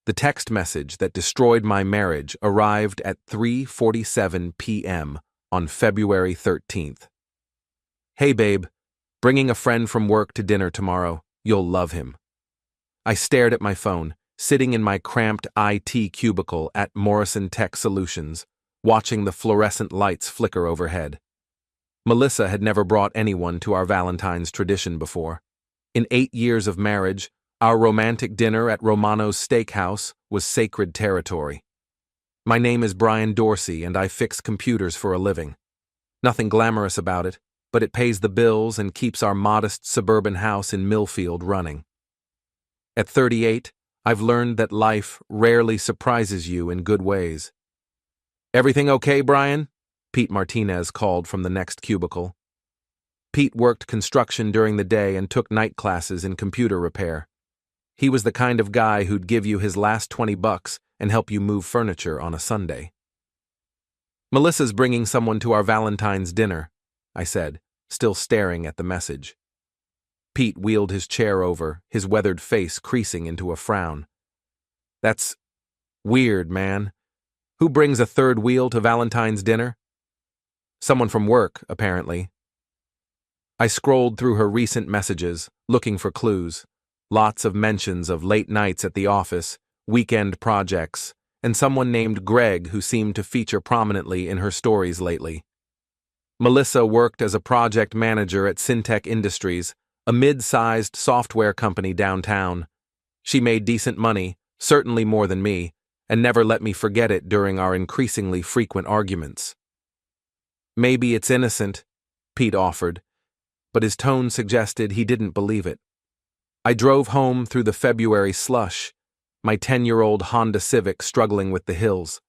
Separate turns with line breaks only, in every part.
The text message that destroyed my marriage arrived at 3:47 p.m. on February 13th. Hey babe, bringing a friend from work to dinner tomorrow. You'll love him. I stared at my phone, sitting in my cramped IT cubicle at Morrison Tech Solutions, watching the fluorescent lights flicker overhead. Melissa had never brought anyone to our Valentine's tradition before. In 8 years of marriage, our romantic dinner at Romano's Steakhouse was sacred territory. My name is Brian Dorsey, and I fix computers for a living. Nothing glamorous about it, but it pays the bills and keeps our modest suburban house in Millfield running. At 38, I've learned that life rarely surprises you in good ways. "Everything okay, Brian?" Pete Martinez called from the next cubicle. Pete worked construction during the day and took night classes in computer repair. He was the kind of guy who'd give you his last $20 and help you move furniture on a Sunday. "Melissa's bringing someone to our Valentine's dinner," I said, still staring at the message. Pete wheeled his chair over, his weathered face creasing into a frown. "That's weird, man. Who brings a third wheel to Valentine's dinner?" "Someone from work, apparently." I scrolled through her recent messages, looking for clues. Lots of mentions of late nights at the office, weekend projects, and someone named Greg who seemed to feature prominently in her stories lately. Melissa worked as a project manager at Syntech Industries, a mid-sized software company downtown. She made decent money, certainly more than me, and never let me forget it during our increasingly frequent arguments. "Maybe it's innocent," Pete offered, but his tone suggested he didn't believe it. I drove home through the February slush, my 10-year-old Honda Civic struggling with the hills.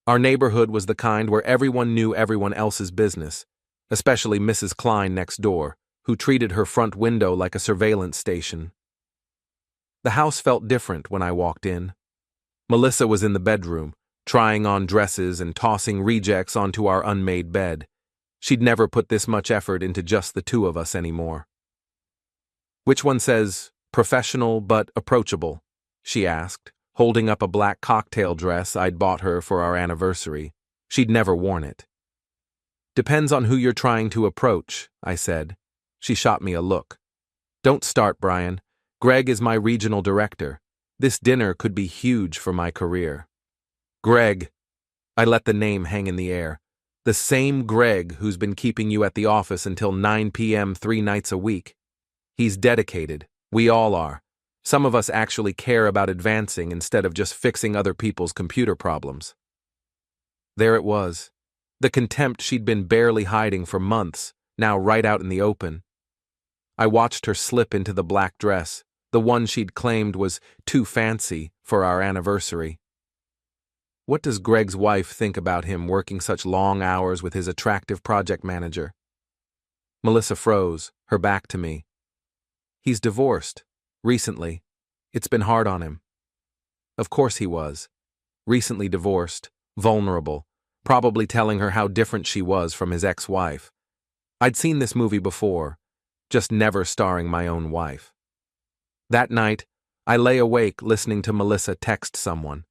Our neighborhood was the kind where everyone knew everyone else's business, especially Mrs. Klein next door, who treated her front window like a surveillance station. The house felt different when I walked in. Melissa was in the bedroom, trying on dresses and tossing rejects onto our unmade bed. She'd never put this much effort into just the two of us anymore. "Which one says, professional but approachable?" she asked, holding up a black cocktail dress I'd bought her for our anniversary. She'd never worn it. "Depends on who you're trying to approach," I said. She shot me a look. "Don't start, Brian. Greg is my regional director. This dinner could be huge for my career." "Greg." I let the name hang in the air. "The same Greg who's been keeping you at the office until 9 p.m. 3 nights a week. He's dedicated. We all are. Some of us actually care about advancing instead of just fixing other people's computer problems." There it was. The contempt she'd been barely hiding for months, now right out in the open. I watched her slip into the black dress, the one she'd claimed was too fancy for our anniversary. What does Greg's wife think about him working such long hours with his attractive project manager? Melissa froze, her back to me. "He's divorced. Recently. It's been hard on him." Of course he was. Recently divorced, vulnerable, probably telling her how different she was from his ex-wife. I'd seen this movie before, just never starring my own wife. That night, I lay awake listening to Melissa text someone.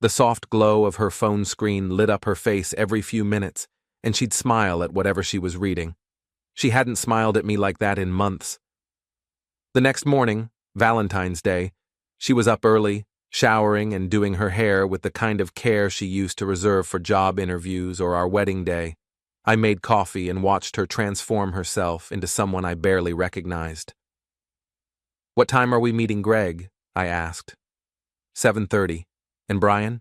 The soft glow of her phone screen lit up her face every few minutes, and she'd smile at whatever she was reading. She hadn't smiled at me like that in months. The next morning, Valentine's Day, she was up early, showering and doing her hair with the kind of care she used to reserve for job interviews or our wedding day. I made coffee and watched her transform herself into someone I barely recognized. "What time are we meeting Greg?" I asked. 7:30. "And Brian?"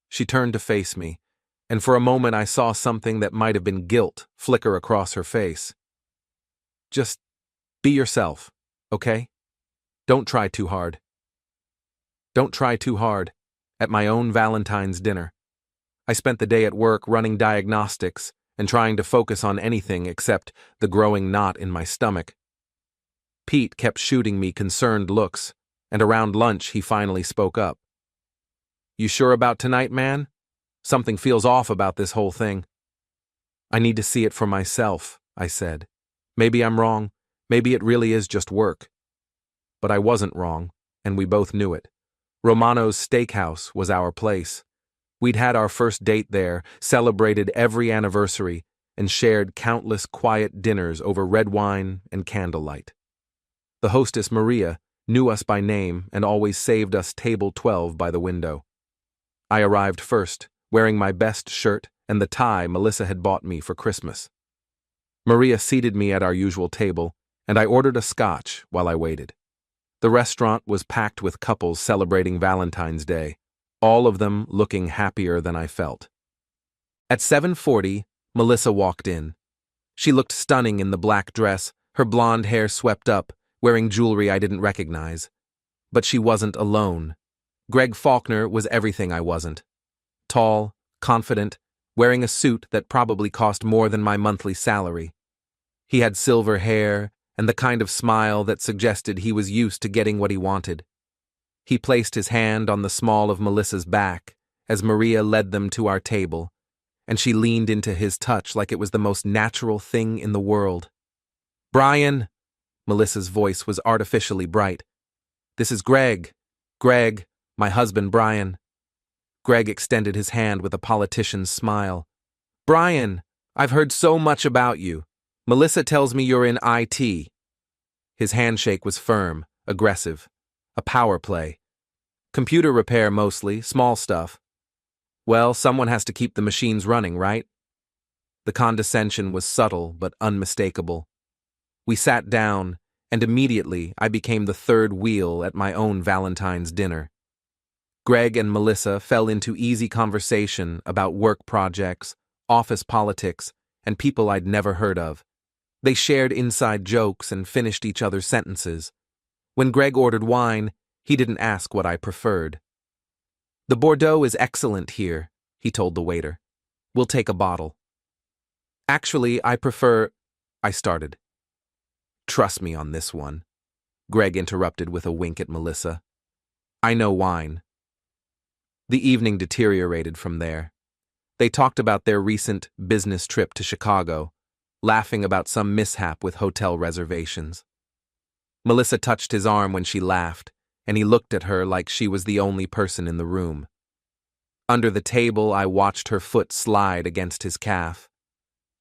She turned to face me, and for a moment I saw something that might have been guilt flicker across her face. "Just be yourself, okay? Don't try too hard." Don't try too hard. At my own Valentine's dinner. I spent the day at work running diagnostics and trying to focus on anything except the growing knot in my stomach. Pete kept shooting me concerned looks, and around lunch he finally spoke up. "You sure about tonight, man? Something feels off about this whole thing." "I need to see it for myself," I said. "Maybe I'm wrong. Maybe it really is just work." But I wasn't wrong, and we both knew it. Romano's Steakhouse was our place. We'd had our first date there, celebrated every anniversary, and shared countless quiet dinners over red wine and candlelight. The hostess, Maria, knew us by name and always saved us table 12 by the window. I arrived first, wearing my best shirt and the tie Melissa had bought me for Christmas. Maria seated me at our usual table, and I ordered a scotch while I waited. The restaurant was packed with couples celebrating Valentine's Day, all of them looking happier than I felt. At 7:40, Melissa walked in. She looked stunning in the black dress, her blonde hair swept up, wearing jewelry I didn't recognize. But she wasn't alone. Greg Faulkner was everything I wasn't. Tall, confident, wearing a suit that probably cost more than my monthly salary. He had silver hair and the kind of smile that suggested he was used to getting what he wanted. He placed his hand on the small of Melissa's back as Maria led them to our table, and she leaned into his touch like it was the most natural thing in the world. "Brian," Melissa's voice was artificially bright. "This is Greg. Greg, my husband Brian." Greg extended his hand with a politician's smile. "Brian, I've heard so much about you. Melissa tells me you're in IT." His handshake was firm, aggressive. A power play. "Computer repair mostly, small stuff." "Well, someone has to keep the machines running, right?" The condescension was subtle but unmistakable. We sat down, and immediately I became the third wheel at my own Valentine's dinner. Greg and Melissa fell into easy conversation about work projects, office politics, and people I'd never heard of. They shared inside jokes and finished each other's sentences. When Greg ordered wine, he didn't ask what I preferred. "The Bordeaux is excellent here," he told the waiter. "We'll take a bottle." "Actually, I prefer—" I started. "Trust me on this one," Greg interrupted with a wink at Melissa. "I know wine." The evening deteriorated from there. They talked about their recent business trip to Chicago, laughing about some mishap with hotel reservations. Melissa touched his arm when she laughed, and he looked at her like she was the only person in the room. Under the table, I watched her foot slide against his calf.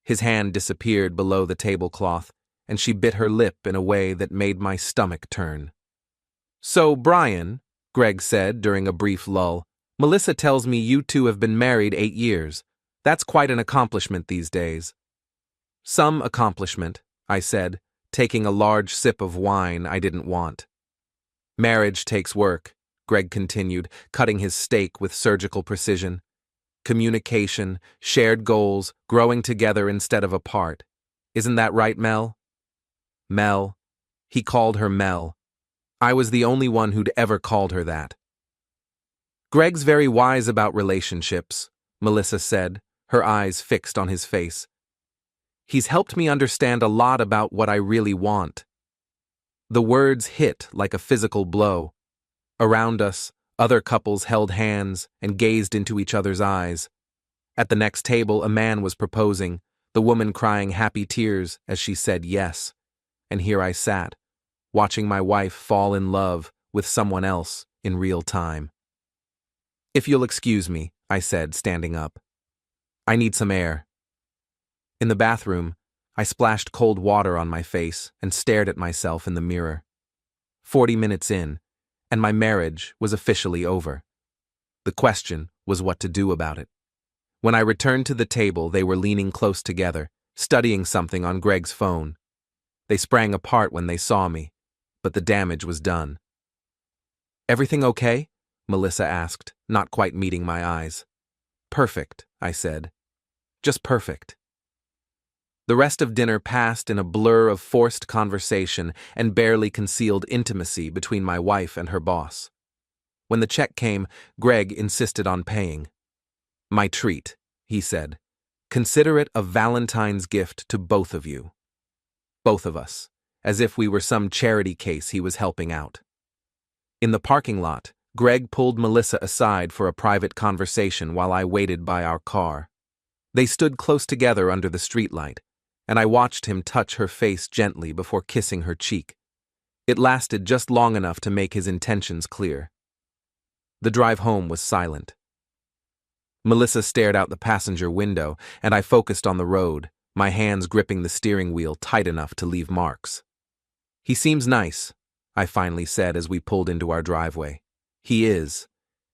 His hand disappeared below the tablecloth, and she bit her lip in a way that made my stomach turn. "So, Brian," Greg said during a brief lull, "Melissa tells me you two have been married 8 years. That's quite an accomplishment these days." "Some accomplishment," I said, taking a large sip of wine I didn't want. "Marriage takes work," Greg continued, cutting his steak with surgical precision. "Communication, shared goals, growing together instead of apart. Isn't that right, Mel?" Mel. He called her Mel. I was the only one who'd ever called her that. "Greg's very wise about relationships," Melissa said, her eyes fixed on his face. "He's helped me understand a lot about what I really want." The words hit like a physical blow. Around us, other couples held hands and gazed into each other's eyes. At the next table, a man was proposing, the woman crying happy tears as she said yes. And here I sat, watching my wife fall in love with someone else in real time. "If you'll excuse me," I said, standing up. "I need some air." In the bathroom, I splashed cold water on my face and stared at myself in the mirror. 40 minutes in, and my marriage was officially over. The question was what to do about it. When I returned to the table, they were leaning close together, studying something on Greg's phone. They sprang apart when they saw me, but the damage was done. "Everything okay?" Melissa asked, not quite meeting my eyes. "Perfect," I said. "Just perfect." The rest of dinner passed in a blur of forced conversation and barely concealed intimacy between my wife and her boss. When the check came, Greg insisted on paying. "My treat," he said. "Consider it a Valentine's gift to both of you." Both of us, as if we were some charity case he was helping out. In the parking lot, Greg pulled Melissa aside for a private conversation while I waited by our car. They stood close together under the streetlight, and I watched him touch her face gently before kissing her cheek. It lasted just long enough to make his intentions clear. The drive home was silent. Melissa stared out the passenger window, and I focused on the road, my hands gripping the steering wheel tight enough to leave marks. "He seems nice," I finally said as we pulled into our driveway. "He is.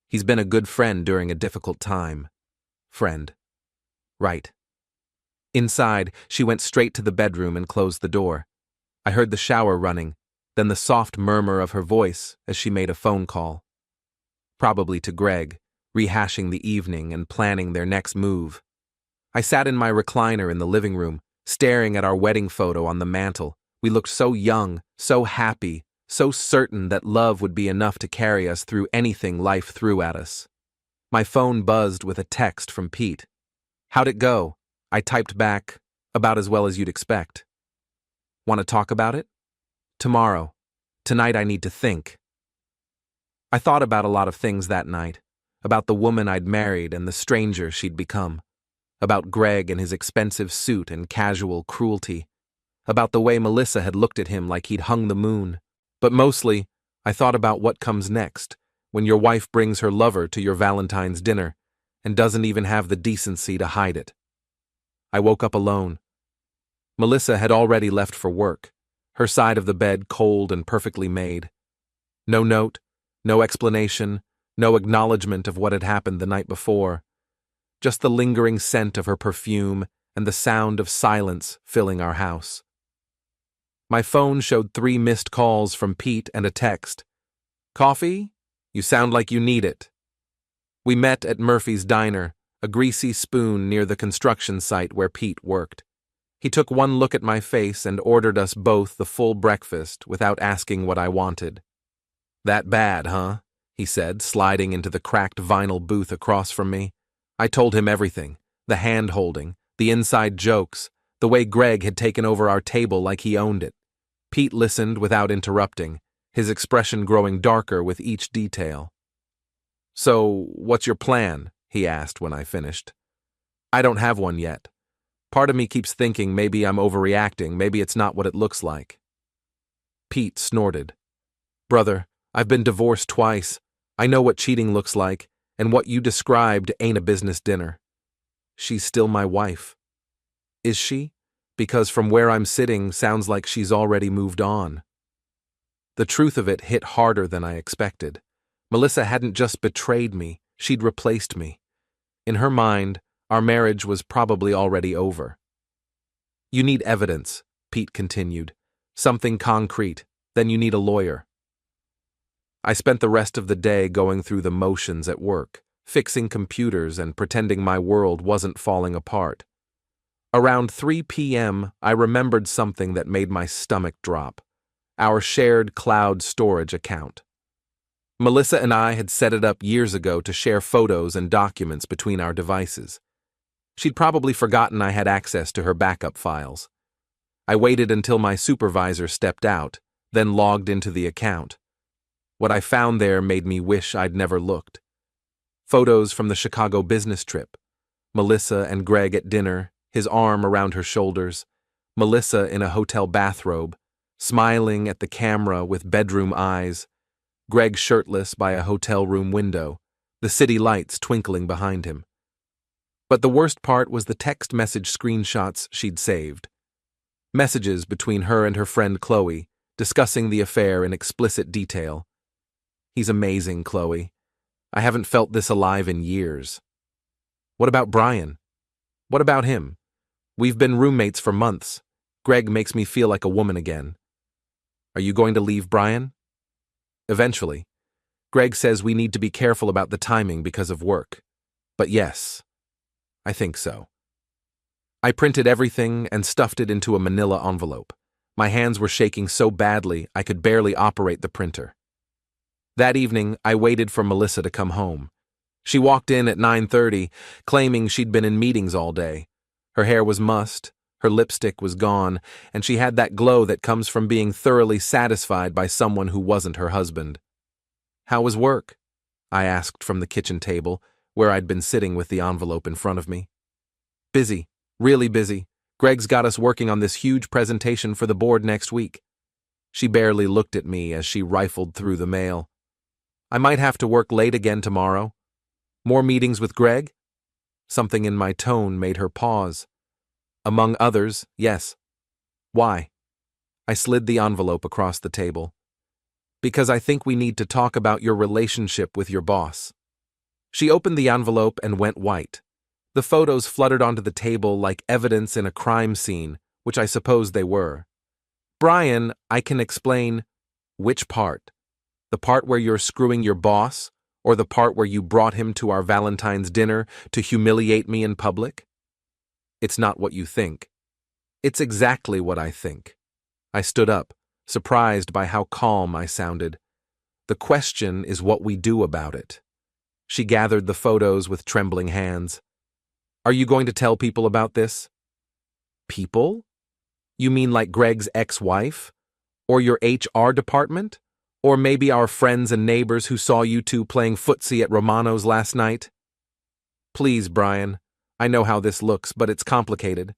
He's been a good friend during a difficult time." Friend. Right. Inside, she went straight to the bedroom and closed the door. I heard the shower running, then the soft murmur of her voice as she made a phone call. Probably to Greg, rehashing the evening and planning their next move. I sat in my recliner in the living room, staring at our wedding photo on the mantel. We looked so young, so happy, so certain that love would be enough to carry us through anything life threw at us. My phone buzzed with a text from Pete. "How'd it go?" I typed back, "About as well as you'd expect." "Want to talk about it?" "Tomorrow. Tonight I need to think." I thought about a lot of things that night. About the woman I'd married and the stranger she'd become. About Greg and his expensive suit and casual cruelty. About the way Melissa had looked at him like he'd hung the moon. But mostly, I thought about what comes next, when your wife brings her lover to your Valentine's dinner and doesn't even have the decency to hide it. I woke up alone. Melissa had already left for work, her side of the bed cold and perfectly made. No note, no explanation, no acknowledgement of what had happened the night before. Just the lingering scent of her perfume and the sound of silence filling our house. My phone showed 3 missed calls from Pete and a text. "Coffee? You sound like you need it." We met at Murphy's Diner, a greasy spoon near the construction site where Pete worked. He took one look at my face and ordered us both the full breakfast without asking what I wanted. "That bad, huh?" he said, sliding into the cracked vinyl booth across from me. I told him everything, the hand-holding, the inside jokes, the way Greg had taken over our table like he owned it. Pete listened without interrupting, his expression growing darker with each detail. "So, what's your plan?" he asked when I finished. "I don't have one yet. Part of me keeps thinking maybe I'm overreacting, maybe it's not what it looks like." Pete snorted. "Brother, I've been divorced twice. I know what cheating looks like, and what you described ain't a business dinner. She's still my wife." "Is she? Because from where I'm sitting, sounds like she's already moved on." The truth of it hit harder than I expected. Melissa hadn't just betrayed me, she'd replaced me. In her mind, our marriage was probably already over. "You need evidence," Pete continued. "Something concrete. Then you need a lawyer." I spent the rest of the day going through the motions at work, fixing computers and pretending my world wasn't falling apart. Around 3 p.m., I remembered something that made my stomach drop. Our shared cloud storage account. Melissa and I had set it up years ago to share photos and documents between our devices. She'd probably forgotten I had access to her backup files. I waited until my supervisor stepped out, then logged into the account. What I found there made me wish I'd never looked. Photos from the Chicago business trip. Melissa and Greg at dinner, his arm around her shoulders. Melissa in a hotel bathrobe, smiling at the camera with bedroom eyes. Greg shirtless by a hotel room window, the city lights twinkling behind him. But the worst part was the text message screenshots she'd saved. Messages between her and her friend Chloe, discussing the affair in explicit detail. "He's amazing, Chloe. I haven't felt this alive in years." "What about Brian? What about him? We've been roommates for months. Greg makes me feel like a woman again." "Are you going to leave Brian?" "Eventually. Greg says we need to be careful about the timing because of work. But yes, I think so." I printed everything and stuffed it into a manila envelope. My hands were shaking so badly I could barely operate the printer. That evening, I waited for Melissa to come home. She walked in at 9:30, claiming she'd been in meetings all day. Her hair was mussed, her lipstick was gone, and she had that glow that comes from being thoroughly satisfied by someone who wasn't her husband. "How was work?" I asked from the kitchen table, where I'd been sitting with the envelope in front of me. "Busy, really busy. Greg's got us working on this huge presentation for the board next week." She barely looked at me as she rifled through the mail. I might have to work late again tomorrow. More meetings with Greg? Something in my tone made her pause. Among others, yes. Why? I slid the envelope across the table. Because I think we need to talk about your relationship with your boss. She opened the envelope and went white. The photos fluttered onto the table like evidence in a crime scene, which I suppose they were. Brian, I can explain. Which part? The part where you're screwing your boss, or the part where you brought him to our Valentine's dinner to humiliate me in public? It's not what you think. It's exactly what I think. I stood up, surprised by how calm I sounded. The question is what we do about it. She gathered the photos with trembling hands. Are you going to tell people about this? People? You mean like Greg's ex-wife? Or your HR department? Or maybe our friends and neighbors who saw you two playing footsie at Romano's last night? Please, Brian. I know how this looks, but it's complicated.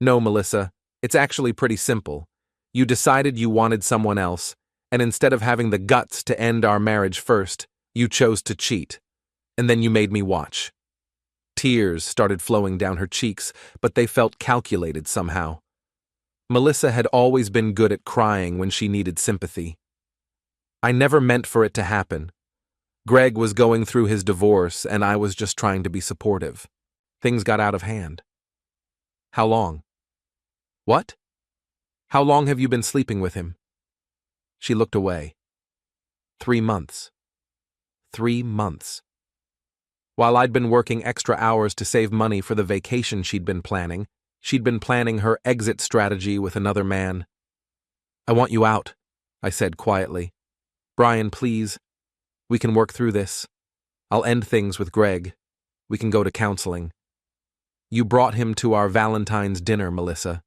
No, Melissa, it's actually pretty simple. You decided you wanted someone else, and instead of having the guts to end our marriage first, you chose to cheat. And then you made me watch. Tears started flowing down her cheeks, but they felt calculated somehow. Melissa had always been good at crying when she needed sympathy. I never meant for it to happen. Greg was going through his divorce, and I was just trying to be supportive. Things got out of hand. How long? What? How long have you been sleeping with him? She looked away. 3 months. 3 months. While I'd been working extra hours to save money for the vacation she'd been planning her exit strategy with another man. I want you out, I said quietly. Brian, please. We can work through this. I'll end things with Greg. We can go to counseling. You brought him to our Valentine's dinner, Melissa.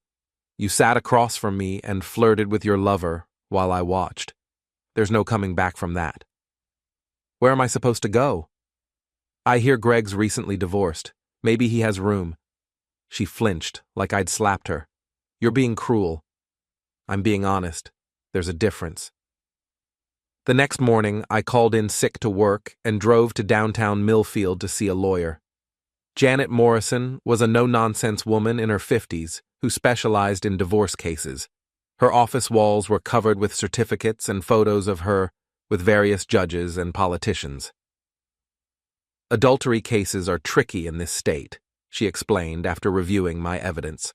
You sat across from me and flirted with your lover while I watched. There's no coming back from that. Where am I supposed to go? I hear Greg's recently divorced. Maybe he has room. She flinched, like I'd slapped her. You're being cruel. I'm being honest. There's a difference. The next morning, I called in sick to work and drove to downtown Millfield to see a lawyer. Janet Morrison was a no-nonsense woman in her 50s who specialized in divorce cases. Her office walls were covered with certificates and photos of her with various judges and politicians. Adultery cases are tricky in this state, she explained after reviewing my evidence.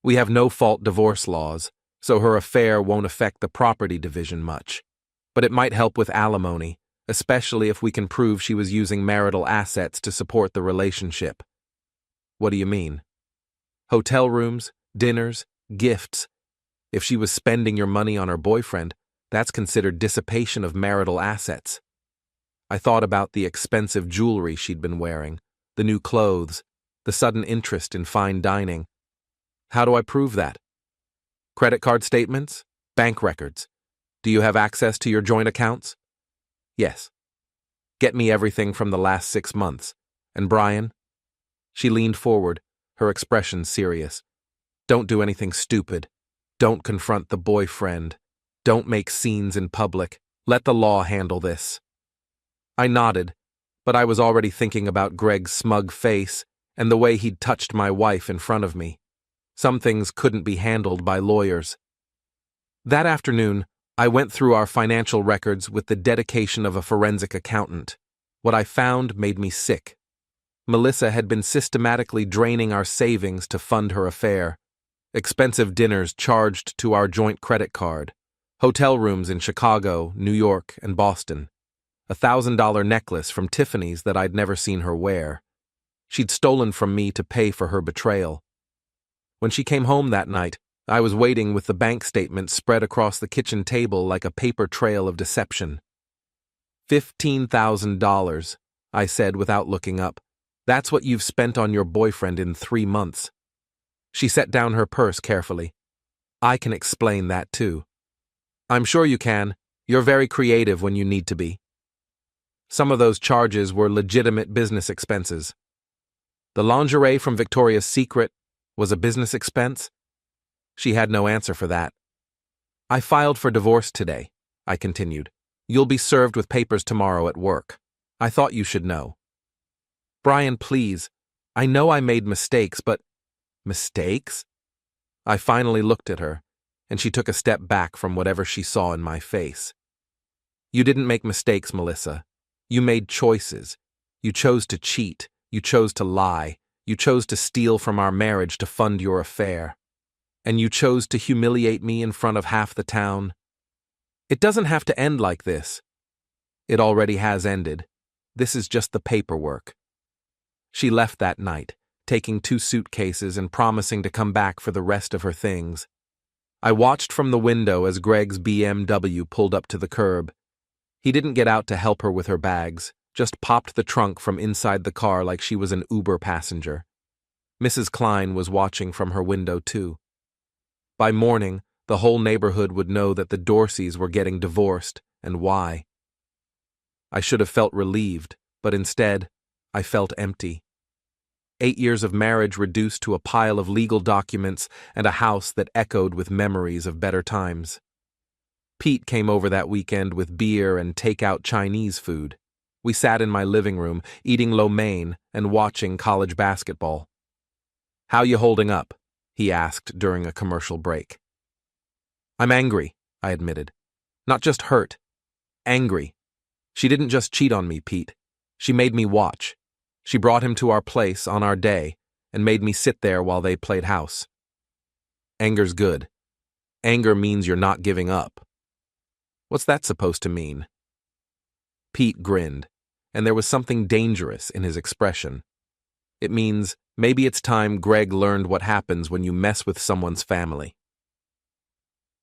We have no-fault divorce laws, so her affair won't affect the property division much. But it might help with alimony, especially if we can prove she was using marital assets to support the relationship. What do you mean? Hotel rooms, dinners, gifts. If she was spending your money on her boyfriend, that's considered dissipation of marital assets. I thought about the expensive jewelry she'd been wearing, the new clothes, the sudden interest in fine dining. How do I prove that? Credit card statements? Bank records? Do you have access to your joint accounts? Yes. Get me everything from the last 6 months. And Brian? She leaned forward, her expression serious. Don't do anything stupid. Don't confront the boyfriend. Don't make scenes in public. Let the law handle this. I nodded, but I was already thinking about Greg's smug face and the way he'd touched my wife in front of me. Some things couldn't be handled by lawyers. That afternoon, I went through our financial records with the dedication of a forensic accountant. What I found made me sick. Melissa had been systematically draining our savings to fund her affair. Expensive dinners charged to our joint credit card. Hotel rooms in Chicago, New York, and Boston. A $1,000 necklace from Tiffany's that I'd never seen her wear. She'd stolen from me to pay for her betrayal. When she came home that night, I was waiting with the bank statement spread across the kitchen table like a paper trail of deception. $15,000, I said without looking up. That's what you've spent on your boyfriend in 3 months. She set down her purse carefully. I can explain that too. I'm sure you can. You're very creative when you need to be. Some of those charges were legitimate business expenses. The lingerie from Victoria's Secret was a business expense? She had no answer for that. I filed for divorce today, I continued. You'll be served with papers tomorrow at work. I thought you should know. Brian, please. I know I made mistakes, but… Mistakes? I finally looked at her, and she took a step back from whatever she saw in my face. You didn't make mistakes, Melissa. You made choices. You chose to cheat. You chose to lie. You chose to steal from our marriage to fund your affair. And you chose to humiliate me in front of half the town. It doesn't have to end like this. It already has ended. This is just the paperwork. She left that night, taking 2 suitcases and promising to come back for the rest of her things. I watched from the window as Greg's BMW pulled up to the curb. He didn't get out to help her with her bags, just popped the trunk from inside the car like she was an Uber passenger. Mrs. Klein was watching from her window too. By morning, the whole neighborhood would know that the Dorseys were getting divorced, and why. I should have felt relieved, but instead, I felt empty. 8 years of marriage reduced to a pile of legal documents and a house that echoed with memories of better times. Pete came over that weekend with beer and take-out Chinese food. We sat in my living room, eating lo mein and watching college basketball. "How you holding up?" he asked during a commercial break. "I'm angry," I admitted. "Not just hurt. Angry. She didn't just cheat on me, Pete. She made me watch. She brought him to our place on our day and made me sit there while they played house." Anger's good. Anger means you're not giving up. What's that supposed to mean? Pete grinned, and there was something dangerous in his expression. It means maybe it's time Greg learned what happens when you mess with someone's family.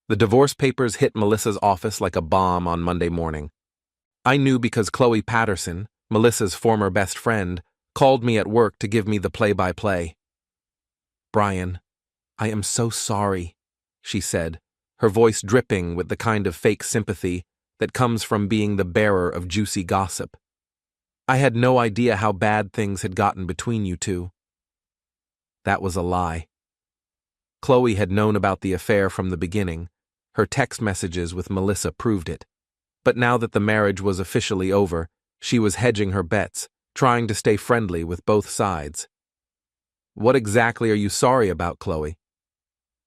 The divorce papers hit Melissa's office like a bomb on Monday morning. I knew because Chloe Patterson, Melissa's former best friend, called me at work to give me the play-by-play. "Brian, I am so sorry," she said, her voice dripping with the kind of fake sympathy that comes from being the bearer of juicy gossip. "I had no idea how bad things had gotten between you two." That was a lie. Chloe had known about the affair from the beginning. Her text messages with Melissa proved it. But now that the marriage was officially over, she was hedging her bets, trying to stay friendly with both sides. "What exactly are you sorry about, Chloe?"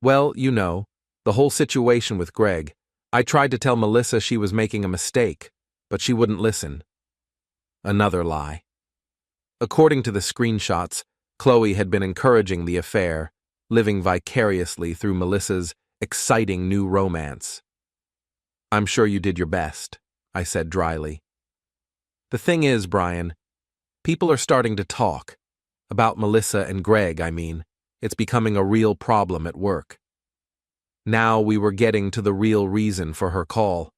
"Well, you know, the whole situation with Greg. I tried to tell Melissa she was making a mistake, but she wouldn't listen." Another lie. According to the screenshots, Chloe had been encouraging the affair, living vicariously through Melissa's exciting new romance. "I'm sure you did your best," I said dryly. "The thing is, Brian, people are starting to talk. About Melissa and Greg, I mean. It's becoming a real problem at work." Now we were getting to the real reason for her call.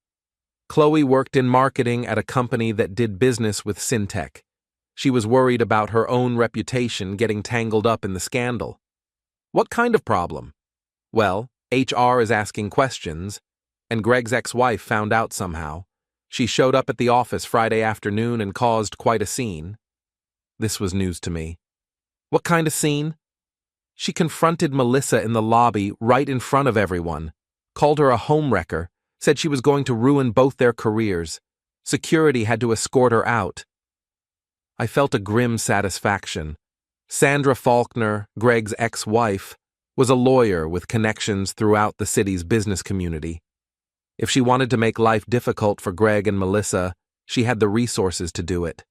Chloe worked in marketing at a company that did business with Syntech. She was worried about her own reputation getting tangled up in the scandal. What kind of problem? Well, HR is asking questions, and Greg's ex-wife found out somehow. She showed up at the office Friday afternoon and caused quite a scene. This was news to me. What kind of scene? She confronted Melissa in the lobby right in front of everyone, called her a homewrecker, said she was going to ruin both their careers. Security had to escort her out. I felt a grim satisfaction. Sandra Faulkner, Greg's ex-wife, was a lawyer with connections throughout the city's business community. If she wanted to make life difficult for Greg and Melissa, she had the resources to do it.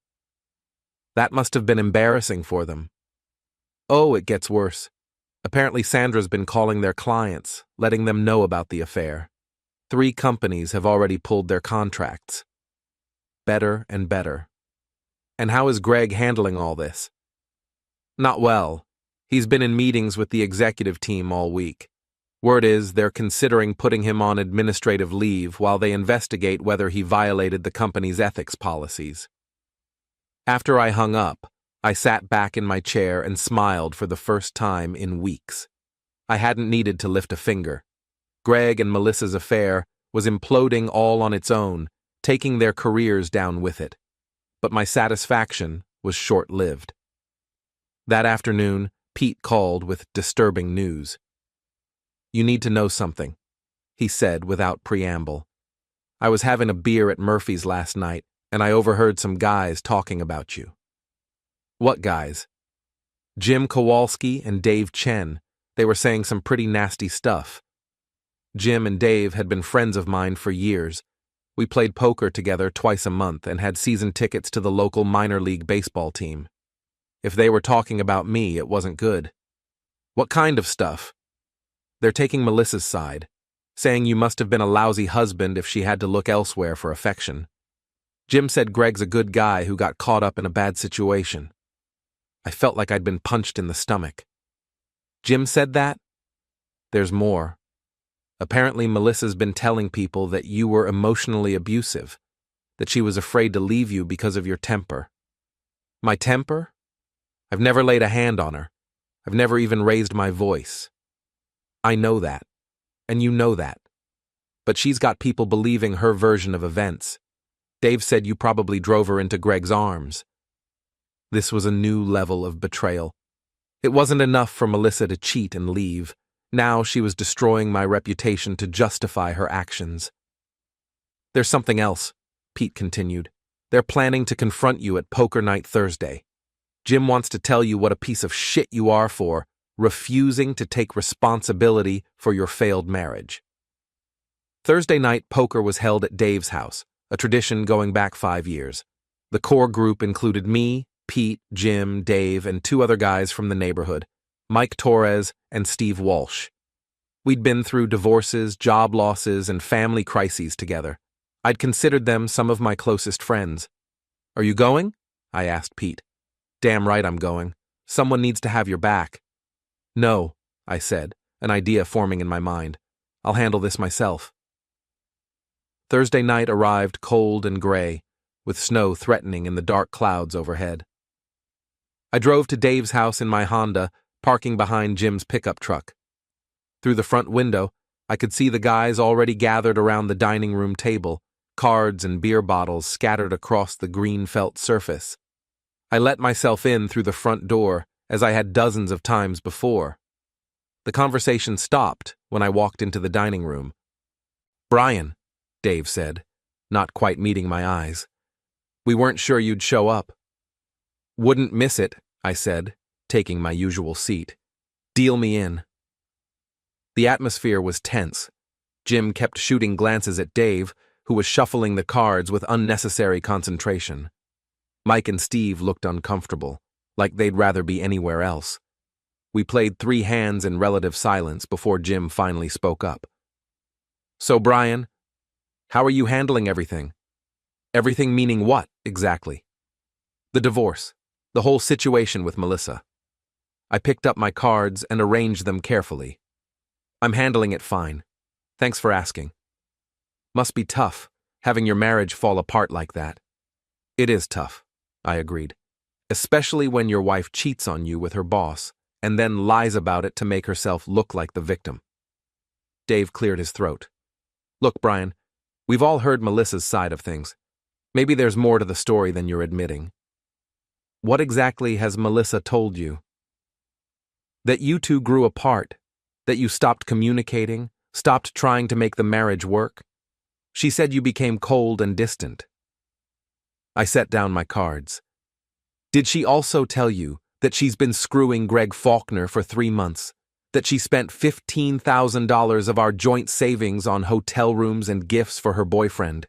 That must have been embarrassing for them. Oh, it gets worse. Apparently Sandra's been calling their clients, letting them know about the affair. 3 companies have already pulled their contracts. Better and better. And how is Greg handling all this? Not well. He's been in meetings with the executive team all week. Word is they're considering putting him on administrative leave while they investigate whether he violated the company's ethics policies. After I hung up, I sat back in my chair and smiled for the first time in weeks. I hadn't needed to lift a finger. Greg and Melissa's affair was imploding all on its own, taking their careers down with it. But my satisfaction was short-lived. That afternoon, Pete called with disturbing news. "You need to know something," he said without preamble. I was having a beer at Murphy's last night, and I overheard some guys talking about you. What guys? Jim Kowalski and Dave Chen. They were saying some pretty nasty stuff. Jim and Dave had been friends of mine for years. We played poker together twice a month and had season tickets to the local minor league baseball team. If they were talking about me, it wasn't good. What kind of stuff? They're taking Melissa's side, saying you must have been a lousy husband if she had to look elsewhere for affection. Jim said Greg's a good guy who got caught up in a bad situation. I felt like I'd been punched in the stomach. Jim said that? There's more. Apparently Melissa's been telling people that you were emotionally abusive, that she was afraid to leave you because of your temper. My temper? I've never laid a hand on her. I've never even raised my voice. I know that, and you know that. But she's got people believing her version of events. Dave said you probably drove her into Greg's arms. This was a new level of betrayal. It wasn't enough for Melissa to cheat and leave. Now she was destroying my reputation to justify her actions. There's something else, Pete continued. They're planning to confront you at poker night Thursday. Jim wants to tell you what a piece of shit you are for refusing to take responsibility for your failed marriage. Thursday night poker was held at Dave's house, a tradition going back 5 years. The core group included me, Pete, Jim, Dave, and 2 other guys from the neighborhood, Mike Torres and Steve Walsh. We'd been through divorces, job losses, and family crises together. I'd considered them some of my closest friends. Are you going? I asked Pete. Damn right I'm going. Someone needs to have your back. No, I said, an idea forming in my mind. I'll handle this myself. Thursday night arrived cold and gray, with snow threatening in the dark clouds overhead. I drove to Dave's house in my Honda, parking behind Jim's pickup truck. Through the front window, I could see the guys already gathered around the dining room table, cards and beer bottles scattered across the green felt surface. I let myself in through the front door, as I had dozens of times before. The conversation stopped when I walked into the dining room. Brian, Dave said, not quite meeting my eyes. We weren't sure you'd show up. Wouldn't miss it, I said, taking my usual seat. Deal me in. The atmosphere was tense. Jim kept shooting glances at Dave, who was shuffling the cards with unnecessary concentration. Mike and Steve looked uncomfortable, like they'd rather be anywhere else. We played 3 hands in relative silence before Jim finally spoke up. So, Brian, how are you handling everything? Everything meaning what, exactly? The divorce, the whole situation with Melissa. I picked up my cards and arranged them carefully. I'm handling it fine. Thanks for asking. Must be tough, having your marriage fall apart like that. It is tough, I agreed. Especially when your wife cheats on you with her boss and then lies about it to make herself look like the victim. Dave cleared his throat. Look, Brian, we've all heard Melissa's side of things. Maybe there's more to the story than you're admitting. What exactly has Melissa told you? That you 2 grew apart, that you stopped communicating, stopped trying to make the marriage work. She said you became cold and distant. I set down my cards. Did she also tell you that she's been screwing Greg Faulkner for 3 months, that she spent $15,000 of our joint savings on hotel rooms and gifts for her boyfriend,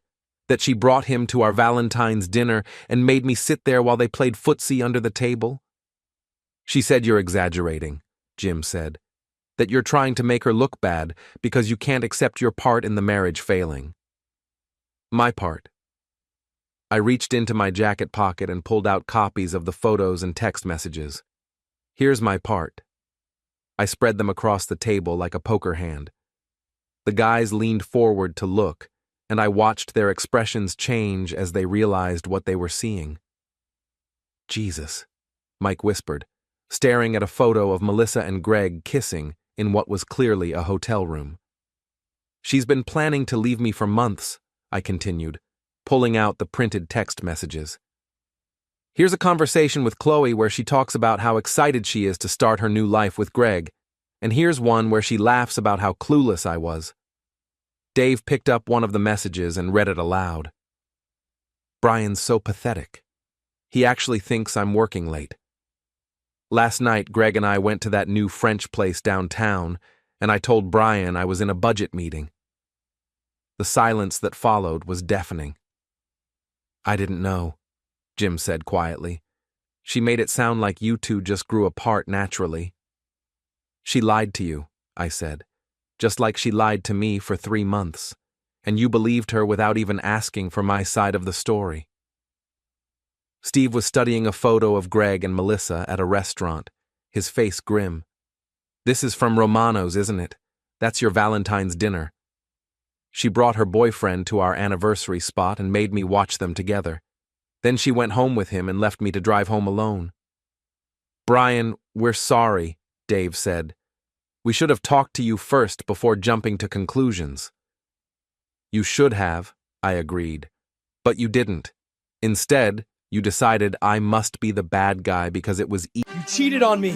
that she brought him to our Valentine's dinner and made me sit there while they played footsie under the table? She said you're exaggerating, Jim said, that you're trying to make her look bad because you can't accept your part in the marriage failing. My part. I reached into my jacket pocket and pulled out copies of the photos and text messages. Here's my part. I spread them across the table like a poker hand. The guys leaned forward to look, and I watched their expressions change as they realized what they were seeing. Jesus, Mike whispered, staring at a photo of Melissa and Greg kissing in what was clearly a hotel room. She's been planning to leave me for months, I continued, pulling out the printed text messages. Here's a conversation with Chloe where she talks about how excited she is to start her new life with Greg, and here's one where she laughs about how clueless I was. Dave picked up one of the messages and read it aloud. Brian's so pathetic. He actually thinks I'm working late. Last night, Greg and I went to that new French place downtown, and I told Brian I was in a budget meeting. The silence that followed was deafening. I didn't know, Jim said quietly. She made it sound like you two just grew apart naturally. She lied to you, I said, just like she lied to me for 3 months, and you believed her without even asking for my side of the story. Steve was studying a photo of Greg and Melissa at a restaurant, his face grim. This is from Romano's, isn't it? That's your Valentine's dinner. She brought her boyfriend to our anniversary spot and made me watch them together. Then she went home with him and left me to drive home alone. Brian, we're sorry, Dave said. We should have talked to you first before jumping to conclusions. You should have, I agreed. But you didn't. Instead, you decided I must be the bad guy because it was
You cheated on me.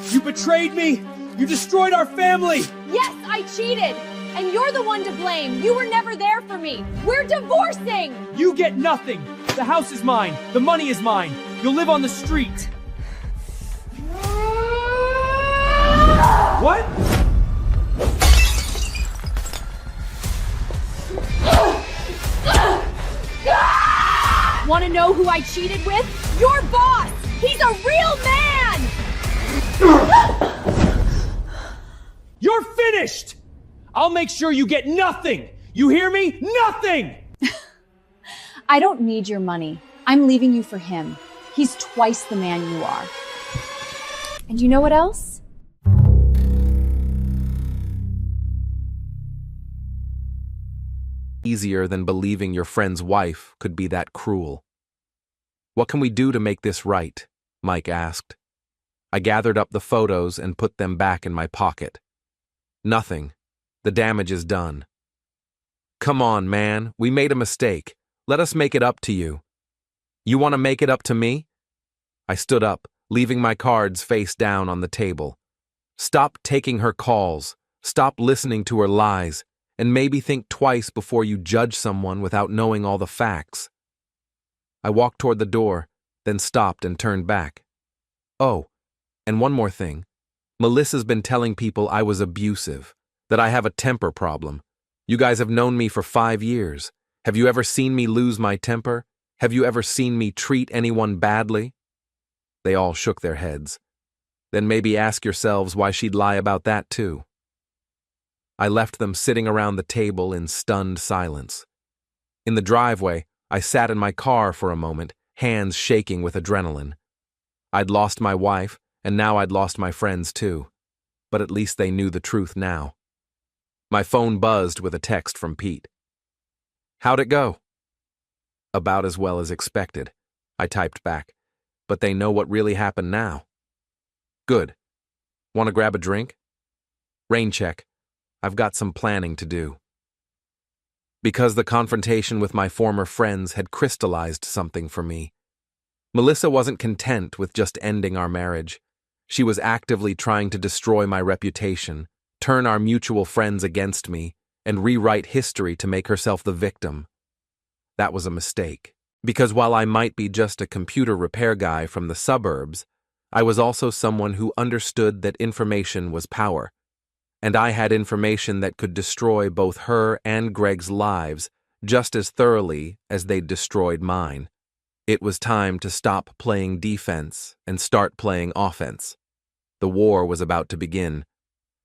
You betrayed me. You destroyed our family.
Yes, I cheated. And you're the one to blame. You were never there for me. We're divorcing.
You get nothing. The house is mine. The money is mine. You'll live on the street. What?
Want to know who I cheated with? Your boss. He's a real man.
You're finished. I'll make sure you get nothing. You hear me? Nothing.
I don't need your money. I'm leaving you for him. He's twice the man you are. And you know what else?
easier than believing your friend's wife could be that cruel. What can we do to make this right? Mike asked. I gathered up the photos and put them back in my pocket. Nothing. The damage is done. Come on, man. We made a mistake. Let us make it up to you. You want to make it up to me? I stood up, leaving my cards face down on the table. Stop taking her calls. Stop listening to her lies. And maybe think twice before you judge someone without knowing all the facts. I walked toward the door, then stopped and turned back. Oh, and one more thing. Melissa's been telling people I was abusive, that I have a temper problem. You guys have known me for 5 years. Have you ever seen me lose my temper? Have you ever seen me treat anyone badly? They all shook their heads. Then maybe ask yourselves why she'd lie about that too. I left them sitting around the table in stunned silence. In the driveway, I sat in my car for a moment, hands shaking with adrenaline. I'd lost my wife, and now I'd lost my friends too. But at least they knew the truth now. My phone buzzed with a text from Pete. How'd it go? About as well as expected, I typed back. But they know what really happened now. Good. Want to grab a drink? Rain check. I've got some planning to do. Because the confrontation with my former friends had crystallized something for me. Melissa wasn't content with just ending our marriage. She was actively trying to destroy my reputation, turn our mutual friends against me, and rewrite history to make herself the victim. That was a mistake, because while I might be just a computer repair guy from the suburbs, I was also someone who understood that information was power, and I had information that could destroy both her and Greg's lives just as thoroughly as they'd destroyed mine. It was time to stop playing defense and start playing offense. The war was about to begin.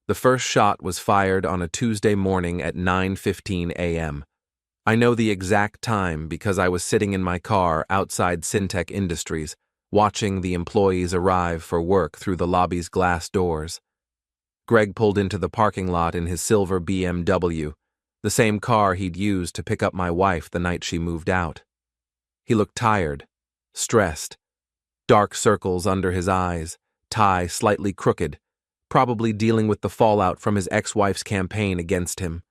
The first shot was fired on a Tuesday morning at 9:15 a.m. I know the exact time because I was sitting in my car outside Syntec Industries, watching the employees arrive for work through the lobby's glass doors. Greg pulled into the parking lot in his silver BMW, the same car he'd used to pick up my wife the night she moved out. He looked tired, stressed, dark circles under his eyes, tie slightly crooked, probably dealing with the fallout from his ex-wife's campaign against him.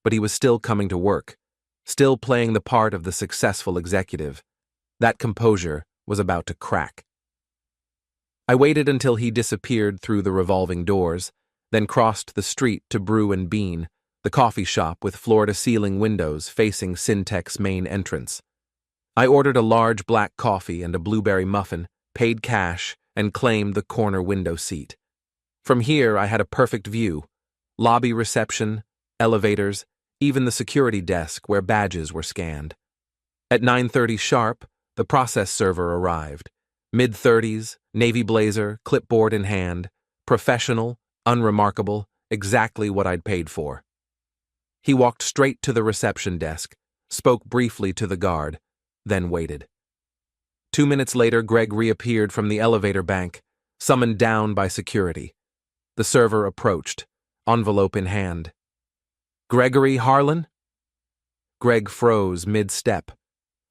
But he was still coming to work, still playing the part of the successful executive. That composure was about to crack. I waited until he disappeared through the revolving doors, then crossed the street to Brew and Bean, the coffee shop with floor-to-ceiling windows facing Syntech's main entrance. I ordered a large black coffee and a blueberry muffin, paid cash, and claimed the corner window seat. From here, I had a perfect view: lobby reception, elevators, even the security desk where badges were scanned. At 9:30 sharp, the process server arrived. Mid-30s, navy blazer, clipboard in hand, professional, unremarkable, exactly what I'd paid for. He walked straight to the reception desk, spoke briefly to the guard, then waited. 2 minutes later, Greg reappeared from the elevator bank, summoned down by security. The server approached, envelope in hand. "Gregory Harlan?" Greg froze mid-step.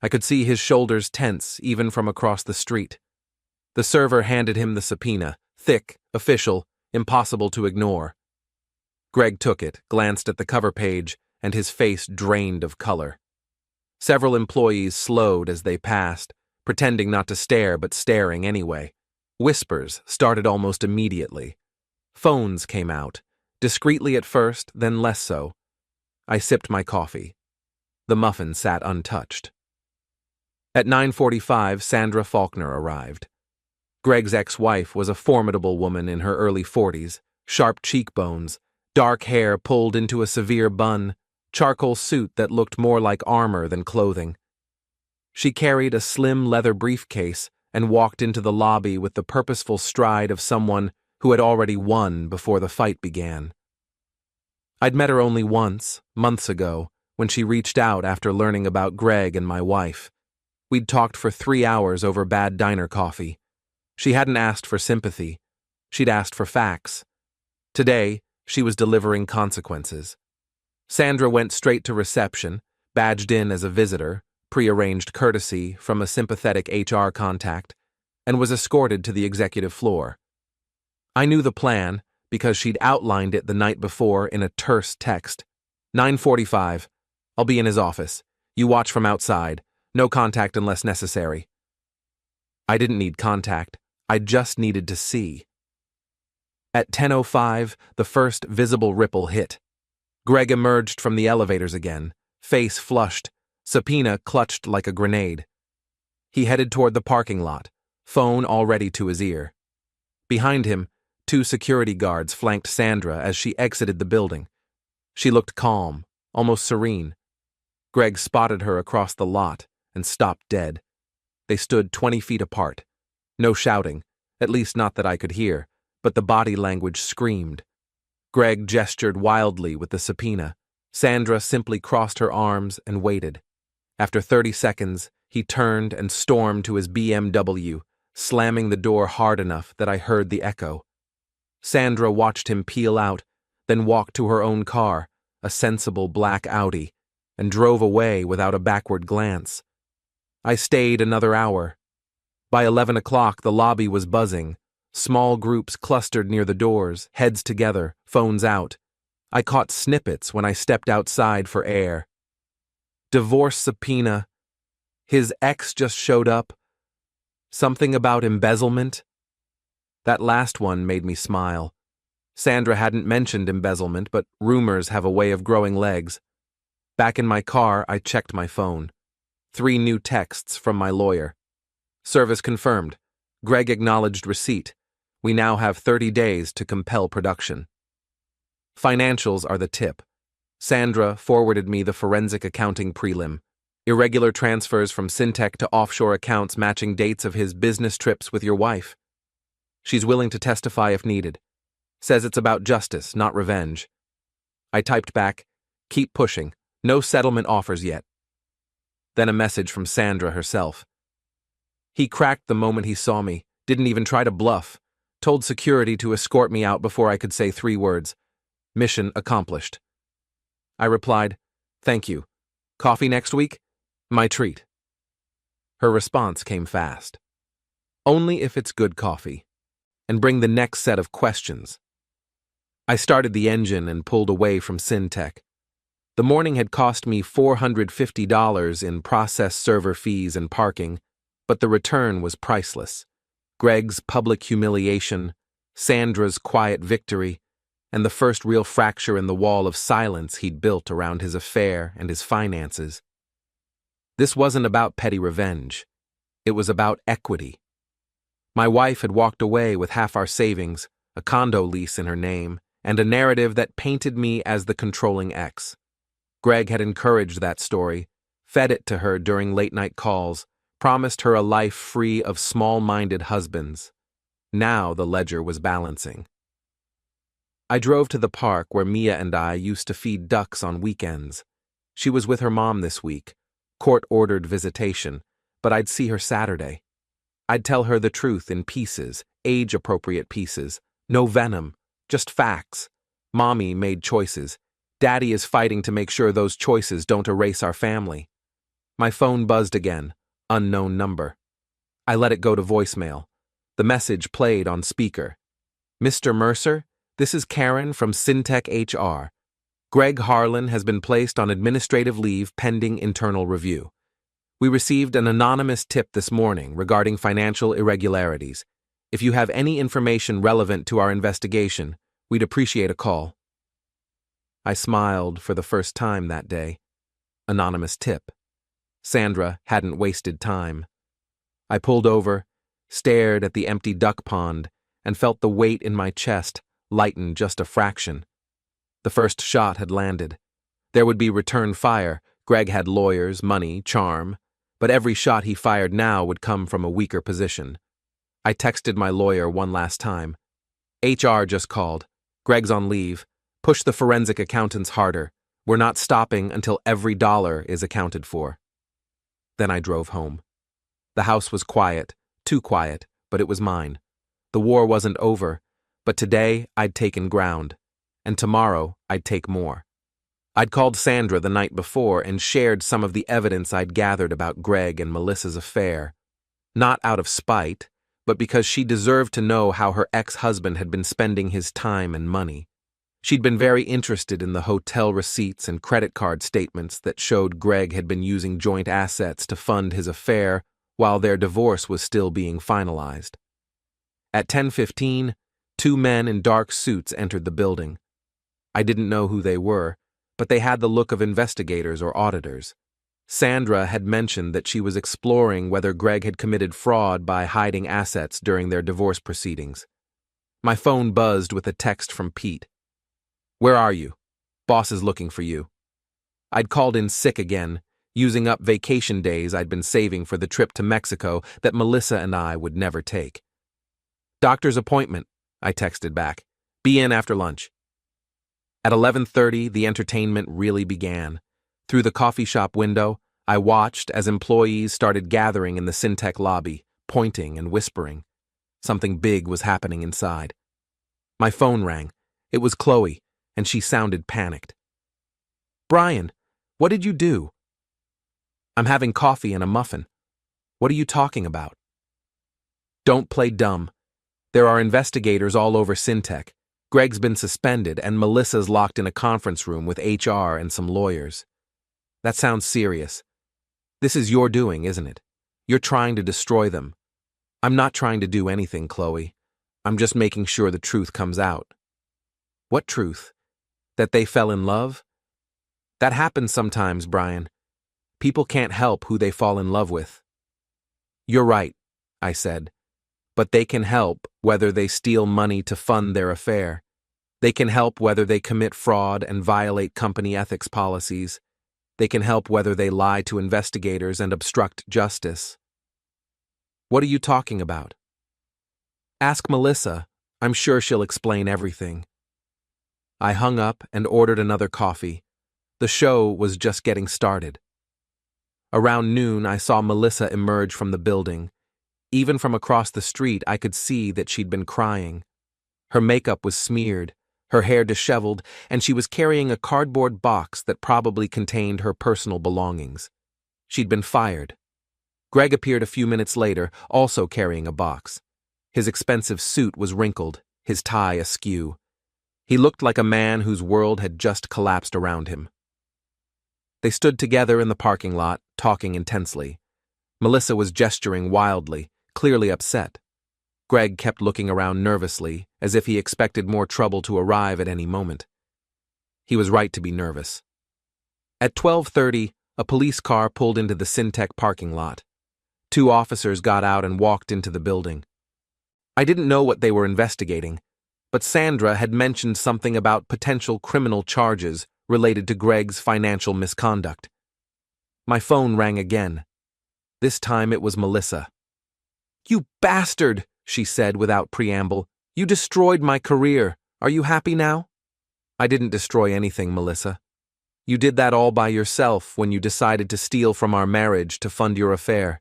I could see his shoulders tense even from across the street. The server handed him the subpoena, thick, official, impossible to ignore. Greg took it, glanced at the cover page, and his face drained of color. Several employees slowed as they passed, pretending not to stare but staring anyway. Whispers started almost immediately. Phones came out, discreetly at first, then less so. I sipped my coffee. The muffin sat untouched. At 9:45, Sandra Faulkner arrived. Greg's ex-wife was a formidable woman in her early 40s, sharp cheekbones, dark hair pulled into a severe bun, charcoal suit that looked more like armor than clothing. She carried a slim leather briefcase and walked into the lobby with the purposeful stride of someone who had already won before the fight began. I'd met her only once, months ago, when she reached out after learning about Greg and my wife. We'd talked for 3 hours over bad diner coffee. She hadn't asked for sympathy. She'd asked for facts. Today, she was delivering consequences. Sandra went straight to reception, badged in as a visitor, prearranged courtesy from a sympathetic HR contact, and was escorted to the executive floor. I knew the plan because she'd outlined it the night before in a terse text. 9:45. I'll be in his office. You watch from outside. No contact unless necessary. I didn't need contact. I just needed to see. At 10:05, the first visible ripple hit. Greg emerged from the elevators again, face flushed, subpoena clutched like a grenade. He headed toward the parking lot, phone already to his ear. Behind him, 2 security guards flanked Sandra as she exited the building. She looked calm, almost serene. Greg spotted her across the lot and stopped dead. They stood 20 feet apart. No shouting, at least not that I could hear, but the body language screamed. Greg gestured wildly with the subpoena. Sandra simply crossed her arms and waited. After 30 seconds, he turned and stormed to his BMW, slamming the door hard enough that I heard the echo. Sandra watched him peel out, then walked to her own car, a sensible black Audi, and drove away without a backward glance. I stayed another hour. By 11 o'clock, the lobby was buzzing. Small groups clustered near the doors, heads together, phones out. I caught snippets when I stepped outside for air. Divorce subpoena. His ex just showed up. Something about embezzlement. That last one made me smile. Sandra hadn't mentioned embezzlement, but rumors have a way of growing legs. Back in my car, I checked my phone. 3 new texts from my lawyer. Service confirmed. Greg acknowledged receipt. We now have 30 days to compel production. Financials are the tip. Sandra forwarded me the forensic accounting prelim. Irregular transfers from Syntech to offshore accounts matching dates of his business trips with your wife. She's willing to testify if needed. Says it's about justice, not revenge. I typed back, keep pushing. No settlement offers yet. Then a message from Sandra herself. He cracked the moment he saw me, didn't even try to bluff, told security to escort me out before I could say 3 words. Mission accomplished. I replied, thank you. Coffee next week? My treat. Her response came fast. Only if it's good coffee. And bring the next set of questions. I started the engine and pulled away from Syntech. The morning had cost me $450 in process server fees and parking, but the return was priceless. Greg's public humiliation, Sandra's quiet victory, and the first real fracture in the wall of silence he'd built around his affair and his finances. This wasn't about petty revenge. It was about equity. My wife had walked away with half our savings, a condo lease in her name, and a narrative that painted me as the controlling ex. Greg had encouraged that story, fed it to her during late-night calls, promised her a life free of small-minded husbands. Now the ledger was balancing. I drove to the park where Mia and I used to feed ducks on weekends. She was with her mom this week, court-ordered visitation, but I'd see her Saturday. I'd tell her the truth in pieces, age-appropriate pieces, no venom, just facts. Mommy made choices. Daddy is fighting to make sure those choices don't erase our family. My phone buzzed again, unknown number. I let it go to voicemail. The message played on speaker. Mr. Mercer, this is Karen from Syntech HR. Greg Harlan has been placed on administrative leave pending internal review. We received an anonymous tip this morning regarding financial irregularities. If you have any information relevant to our investigation, we'd appreciate a call. I smiled for the first time that day. Anonymous tip. Sandra hadn't wasted time. I pulled over, stared at the empty duck pond, and felt the weight in my chest lighten just a fraction. The first shot had landed. There would be return fire. Greg had lawyers, money, charm, but every shot he fired now would come from a weaker position. I texted my lawyer one last time. HR just called. Greg's on leave. Push the forensic accountants harder. We're not stopping until every dollar is accounted for. Then I drove home. The house was quiet, too quiet, but it was mine. The war wasn't over, but today I'd taken ground, and tomorrow I'd take more. I'd called Sandra the night before and shared some of the evidence I'd gathered about Greg and Melissa's affair. Not out of spite, but because she deserved to know how her ex-husband had been spending his time and money. She'd been very interested in the hotel receipts and credit card statements that showed Greg had been using joint assets to fund his affair while their divorce was still being finalized. At 10:15, two men in dark suits entered the building. I didn't know who they were, but they had the look of investigators or auditors. Sandra had mentioned that she was exploring whether Greg had committed fraud by hiding assets during their divorce proceedings. My phone buzzed with a text from Pete. Where are you? Boss is looking for you. I'd called in sick again, using up vacation days I'd been saving for the trip to Mexico that Melissa and I would never take. Doctor's appointment, I texted back. Be in after lunch. At 11:30, the entertainment really began. Through the coffee shop window, I watched as employees started gathering in the Syntech lobby, pointing and whispering. Something big was happening inside. My phone rang. It was Chloe, and she sounded panicked. Brian, what did you do? I'm having coffee and a muffin. What are you talking about? Don't play dumb. There are investigators all over Syntech. Greg's been suspended, and Melissa's locked in a conference room with HR and some lawyers. That sounds serious. This is your doing, isn't it? You're trying to destroy them. I'm not trying to do anything, Chloe. I'm just making sure the truth comes out. What truth? That they fell in love? That happens sometimes, Brian. People can't help who they fall in love with. You're right, I said. But they can help whether they steal money to fund their affair. They can help whether they commit fraud and violate company ethics policies. They can help whether they lie to investigators and obstruct justice. What are you talking about? Ask Melissa. I'm sure she'll explain everything. I hung up and ordered another coffee. The show was just getting started. Around noon, I saw Melissa emerge from the building. Even from across the street, I could see that she'd been crying. Her makeup was smeared, her hair disheveled, and she was carrying a cardboard box that probably contained her personal belongings. She'd been fired. Greg appeared a few minutes later, also carrying a box. His expensive suit was wrinkled, his tie askew. He looked like a man whose world had just collapsed around him. They stood together in the parking lot, talking intensely. Melissa was gesturing wildly, clearly upset. Greg kept looking around nervously, as if he expected more trouble to arrive at any moment. He was right to be nervous. At 12:30, a police car pulled into the Syntec parking lot. 2 officers got out and walked into the building. I didn't know what they were investigating, but Sandra had mentioned something about potential criminal charges related to Greg's financial misconduct. My phone rang again. This time it was Melissa. "You bastard," she said without preamble. "You destroyed my career. Are you happy now?" "I didn't destroy anything, Melissa. You did that all by yourself when you decided to steal from our marriage to fund your affair.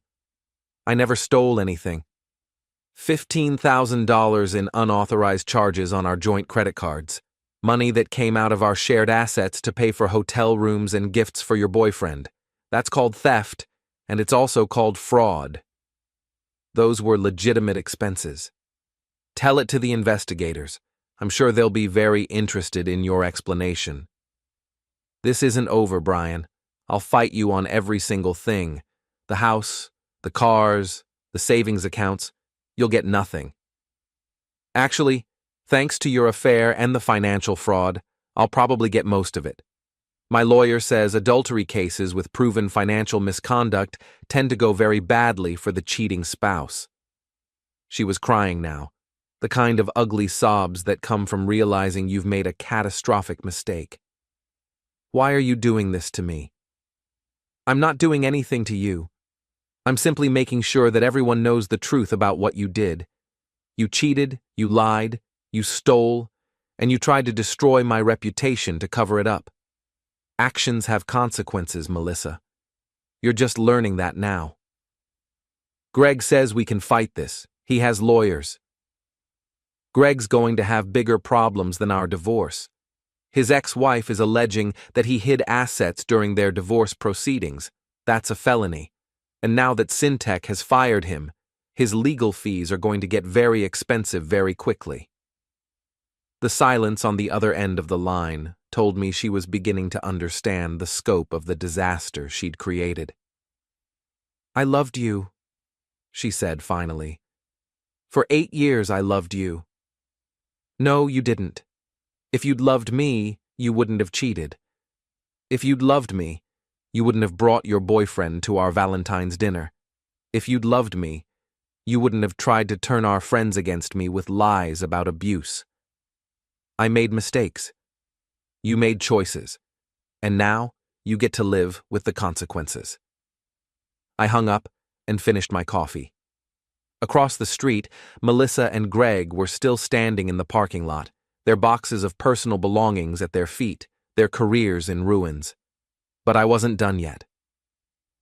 I never stole anything. $15,000 in unauthorized charges on our joint credit cards. Money that came out of our shared assets to pay for hotel rooms and gifts for your boyfriend. That's called theft, and it's also called fraud. Those were legitimate expenses. Tell it to the investigators. I'm sure they'll be very interested in your explanation. This isn't over, Brian. I'll fight you on every single thing. The house, the cars, the savings accounts. You'll get nothing. Actually, thanks to your affair and the financial fraud, I'll probably get most of it. My lawyer says adultery cases with proven financial misconduct tend to go very badly for the cheating spouse." She was crying now, the kind of ugly sobs that come from realizing you've made a catastrophic mistake. "Why are you doing this to me?" "I'm not doing anything to you. I'm simply making sure that everyone knows the truth about what you did. You cheated, you lied, you stole, and you tried to destroy my reputation to cover it up. Actions have consequences, Melissa. You're just learning that now. Greg says we can fight this. He has lawyers. Greg's going to have bigger problems than our divorce. His ex-wife is alleging that he hid assets during their divorce proceedings. That's a felony. And now that Syntec has fired him, his legal fees are going to get very expensive very quickly." The silence on the other end of the line told me she was beginning to understand the scope of the disaster she'd created. "I loved you," she said finally. "For 8 years I loved you." "No, you didn't. If you'd loved me, you wouldn't have cheated. If you'd loved me, you wouldn't have brought your boyfriend to our Valentine's dinner. If you'd loved me, you wouldn't have tried to turn our friends against me with lies about abuse. I made mistakes. You made choices. And now you get to live with the consequences." I hung up and finished my coffee. Across the street, Melissa and Greg were still standing in the parking lot, their boxes of personal belongings at their feet, their careers in ruins. But I wasn't done yet.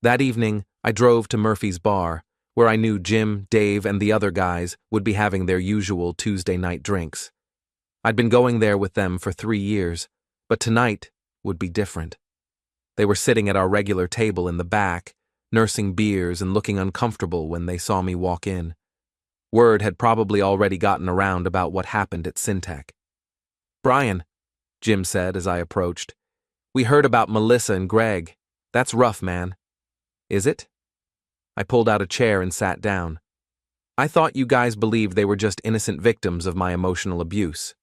That evening, I drove to Murphy's bar, where I knew Jim, Dave, and the other guys would be having their usual Tuesday night drinks. I'd been going there with them for 3 years, but tonight would be different. They were sitting at our regular table in the back, nursing beers and looking uncomfortable when they saw me walk in. Word had probably already gotten around about what happened at Syntec. "Brian," Jim said as I approached, "we heard about Melissa and Greg. That's rough, man." "Is it?" I pulled out a chair and sat down. "I thought you guys believed they were just innocent victims of my emotional abuse."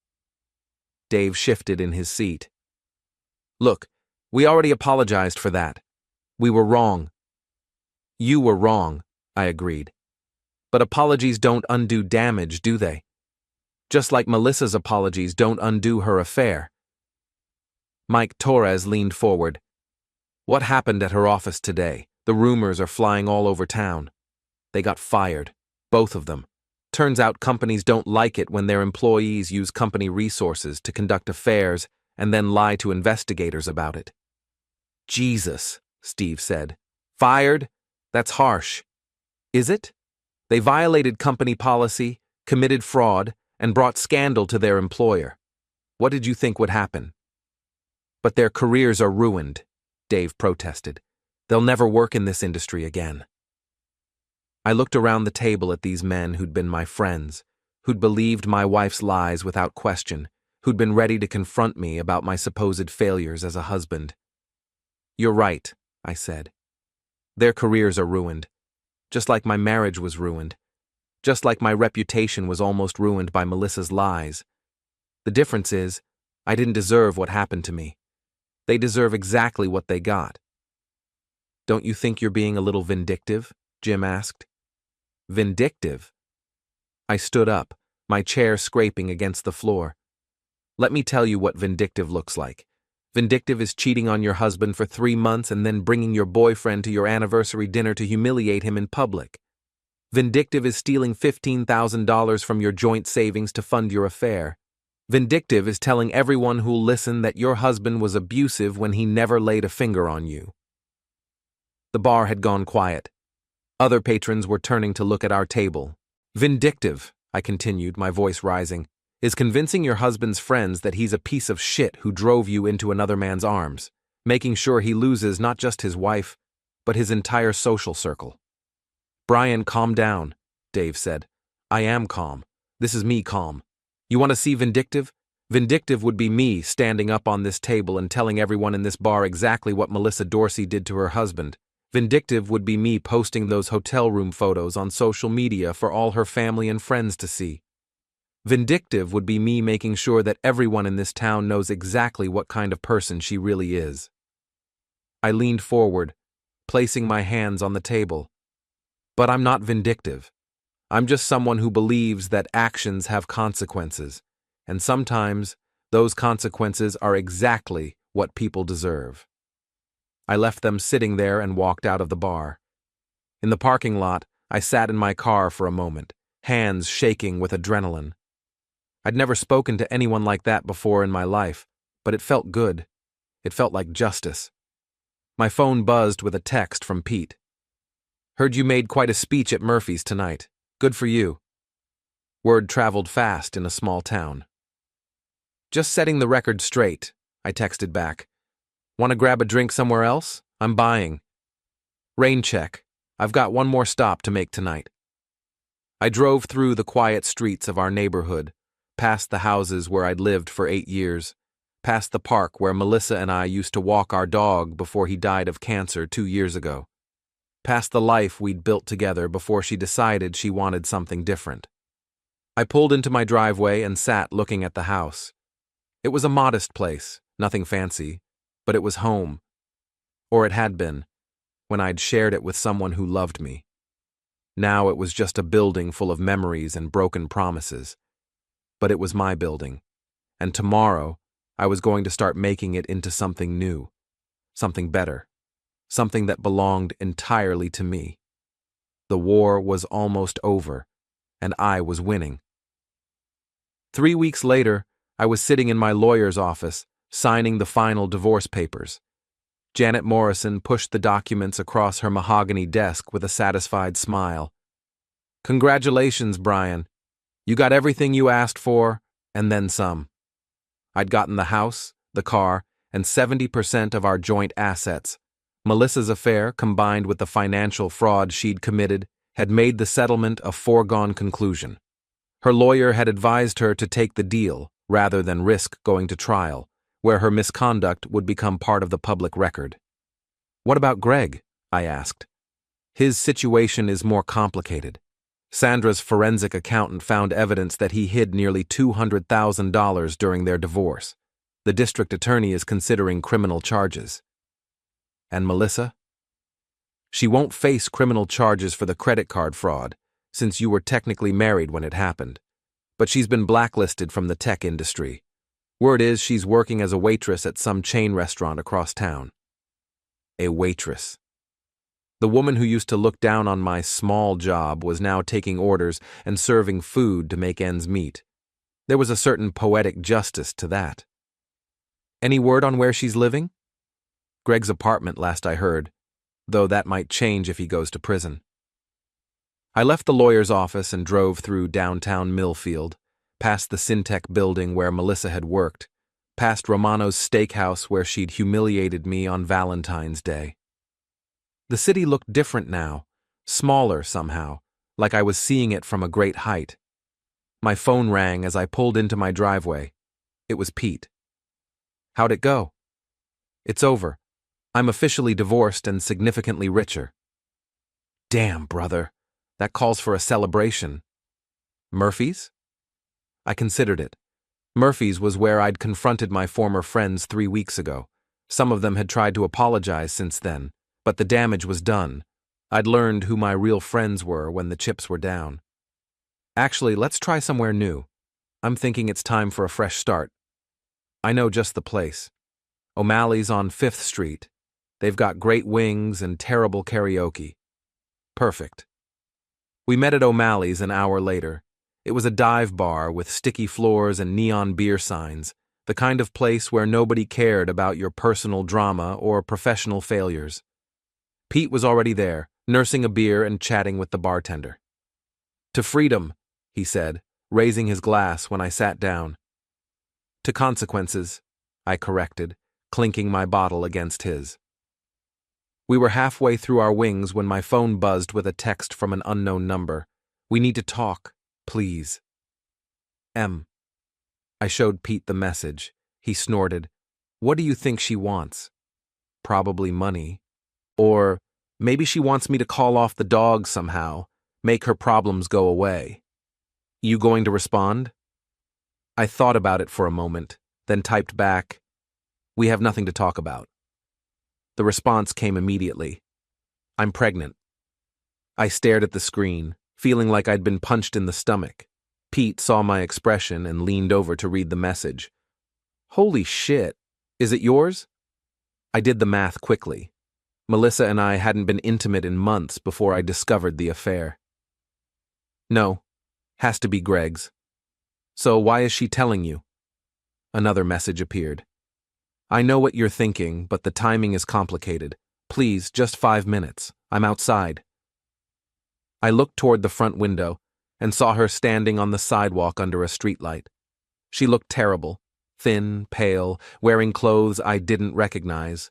Dave shifted in his seat. "Look, we already apologized for that. We were wrong." "You were wrong," I agreed. "But apologies don't undo damage, do they? Just like Melissa's apologies don't undo her affair." Mike Torres leaned forward. "What happened at her office today? The rumors are flying all over town. They got fired. Both of them. Turns out companies don't like it when their employees use company resources to conduct affairs and then lie to investigators about it." "Jesus," Steve said. "Fired? That's harsh." "Is it? They violated company policy, committed fraud, and brought scandal to their employer. What did you think would happen?" "But their careers are ruined," Dave protested. "They'll never work in this industry again." I looked around the table at these men who'd been my friends, who'd believed my wife's lies without question, who'd been ready to confront me about my supposed failures as a husband. "You're right," I said. "Their careers are ruined, just like my marriage was ruined. just like my reputation was almost ruined by Melissa's lies. The difference is, I didn't deserve what happened to me. They deserve exactly what they got. Don't you think you're being a little vindictive? Jim asked. Vindictive? I stood up, my chair scraping against the floor. Let me tell you what vindictive looks like. Vindictive is cheating on your husband for 3 months and then bringing your boyfriend to your anniversary dinner to humiliate him in public. Vindictive is stealing $15,000 from your joint savings to fund your affair. Vindictive is telling everyone who'll listen that your husband was abusive when he never laid a finger on you. The bar had gone quiet. Other patrons were turning to look at our table. Vindictive, I continued, my voice rising, is convincing your husband's friends that he's a piece of shit who drove you into another man's arms, making sure he loses not just his wife, but his entire social circle. Brian, calm down, Dave said. I am calm. This is me calm. You want to see vindictive? Vindictive would be me standing up on this table and telling everyone in this bar exactly what Melissa Dorsey did to her husband. Vindictive would be me posting those hotel room photos on social media for all her family and friends to see. Vindictive would be me making sure that everyone in this town knows exactly what kind of person she really is. I leaned forward, placing my hands on the table. But I'm not vindictive. I'm just someone who believes that actions have consequences, and sometimes those consequences are exactly what people deserve. I left them sitting there and walked out of the bar. In the parking lot, I sat in my car for a moment, hands shaking with adrenaline. I'd never spoken to anyone like that before in my life, but it felt good. It felt like justice. My phone buzzed with a text from Pete. Heard you made quite a speech at Murphy's tonight. Good for you. Word traveled fast in a small town. Just setting the record straight, I texted back. Want to grab a drink somewhere else? I'm buying. Rain check. I've got one more stop to make tonight. I drove through the quiet streets of our neighborhood, past the houses where I'd lived for 8 years, past the park where Melissa and I used to walk our dog before he died of cancer 2 years ago, past the life we'd built together before she decided she wanted something different. I pulled into my driveway and sat looking at the house. It was a modest place, nothing fancy, but it was home. Or it had been, when I'd shared it with someone who loved me. Now it was just a building full of memories and broken promises. But it was my building, and tomorrow I was going to start making it into something new, something better, something that belonged entirely to me. The war was almost over, and I was winning. 3 weeks later, I was sitting in my lawyer's office, signing the final divorce papers. Janet Morrison pushed the documents across her mahogany desk with a satisfied smile. Congratulations, Brian. You got everything you asked for, and then some. I'd gotten the house, the car, and 70% of our joint assets. Melissa's affair, combined with the financial fraud she'd committed, had made the settlement a foregone conclusion. Her lawyer had advised her to take the deal, rather than risk going to trial, where her misconduct would become part of the public record. What about Greg? I asked. His situation is more complicated. Sandra's forensic accountant found evidence that he hid nearly $200,000 during their divorce. The district attorney is considering criminal charges. And Melissa? She won't face criminal charges for the credit card fraud, since you were technically married when it happened. But she's been blacklisted from the tech industry. Word is she's working as a waitress at some chain restaurant across town. A waitress. The woman who used to look down on my small job was now taking orders and serving food to make ends meet. There was a certain poetic justice to that. Any word on where she's living? Greg's apartment, last I heard, though that might change if he goes to prison. I left the lawyer's office and drove through downtown Millfield, past the Syntec building where Melissa had worked, past Romano's steakhouse where she'd humiliated me on Valentine's Day. The city looked different now, smaller somehow, like I was seeing it from a great height. My phone rang as I pulled into my driveway. It was Pete. How'd it go? It's over. I'm officially divorced and significantly richer. Damn, brother. That calls for a celebration, Murphy's? I considered it. Murphy's was where I'd confronted my former friends 3 weeks ago. Some of them had tried to apologize since then, but the damage was done. I'd learned who my real friends were when the chips were down. Actually, let's try somewhere new. I'm thinking it's time for a fresh start. I know just the place. O'Malley's on 5th Street. They've got great wings and terrible karaoke. Perfect. We met at O'Malley's an hour later. It was a dive bar with sticky floors and neon beer signs, the kind of place where nobody cared about your personal drama or professional failures. Pete was already there, nursing a beer and chatting with the bartender. "To freedom," he said, raising his glass when I sat down. "To consequences," I corrected, clinking my bottle against his. We were halfway through our wings when my phone buzzed with a text from an unknown number. "We need to talk, please." M. I showed Pete the message. He snorted. "What do you think she wants?" "Probably money. Or maybe she wants me to call off the dog somehow, make her problems go away. You going to respond?" I thought about it for a moment, then typed back, "We have nothing to talk about." The response came immediately. "I'm pregnant." I stared at the screen, feeling like I'd been punched in the stomach. Pete saw my expression and leaned over to read the message. "Holy shit, is it yours?" I did the math quickly. Melissa and I hadn't been intimate in months before I discovered the affair. "No, has to be Greg's." "So why is she telling you?" Another message appeared. "I know what you're thinking, but the timing is complicated. Please, just 5 minutes. I'm outside." I looked toward the front window and saw her standing on the sidewalk under a streetlight. She looked terrible, thin, pale, wearing clothes I didn't recognize.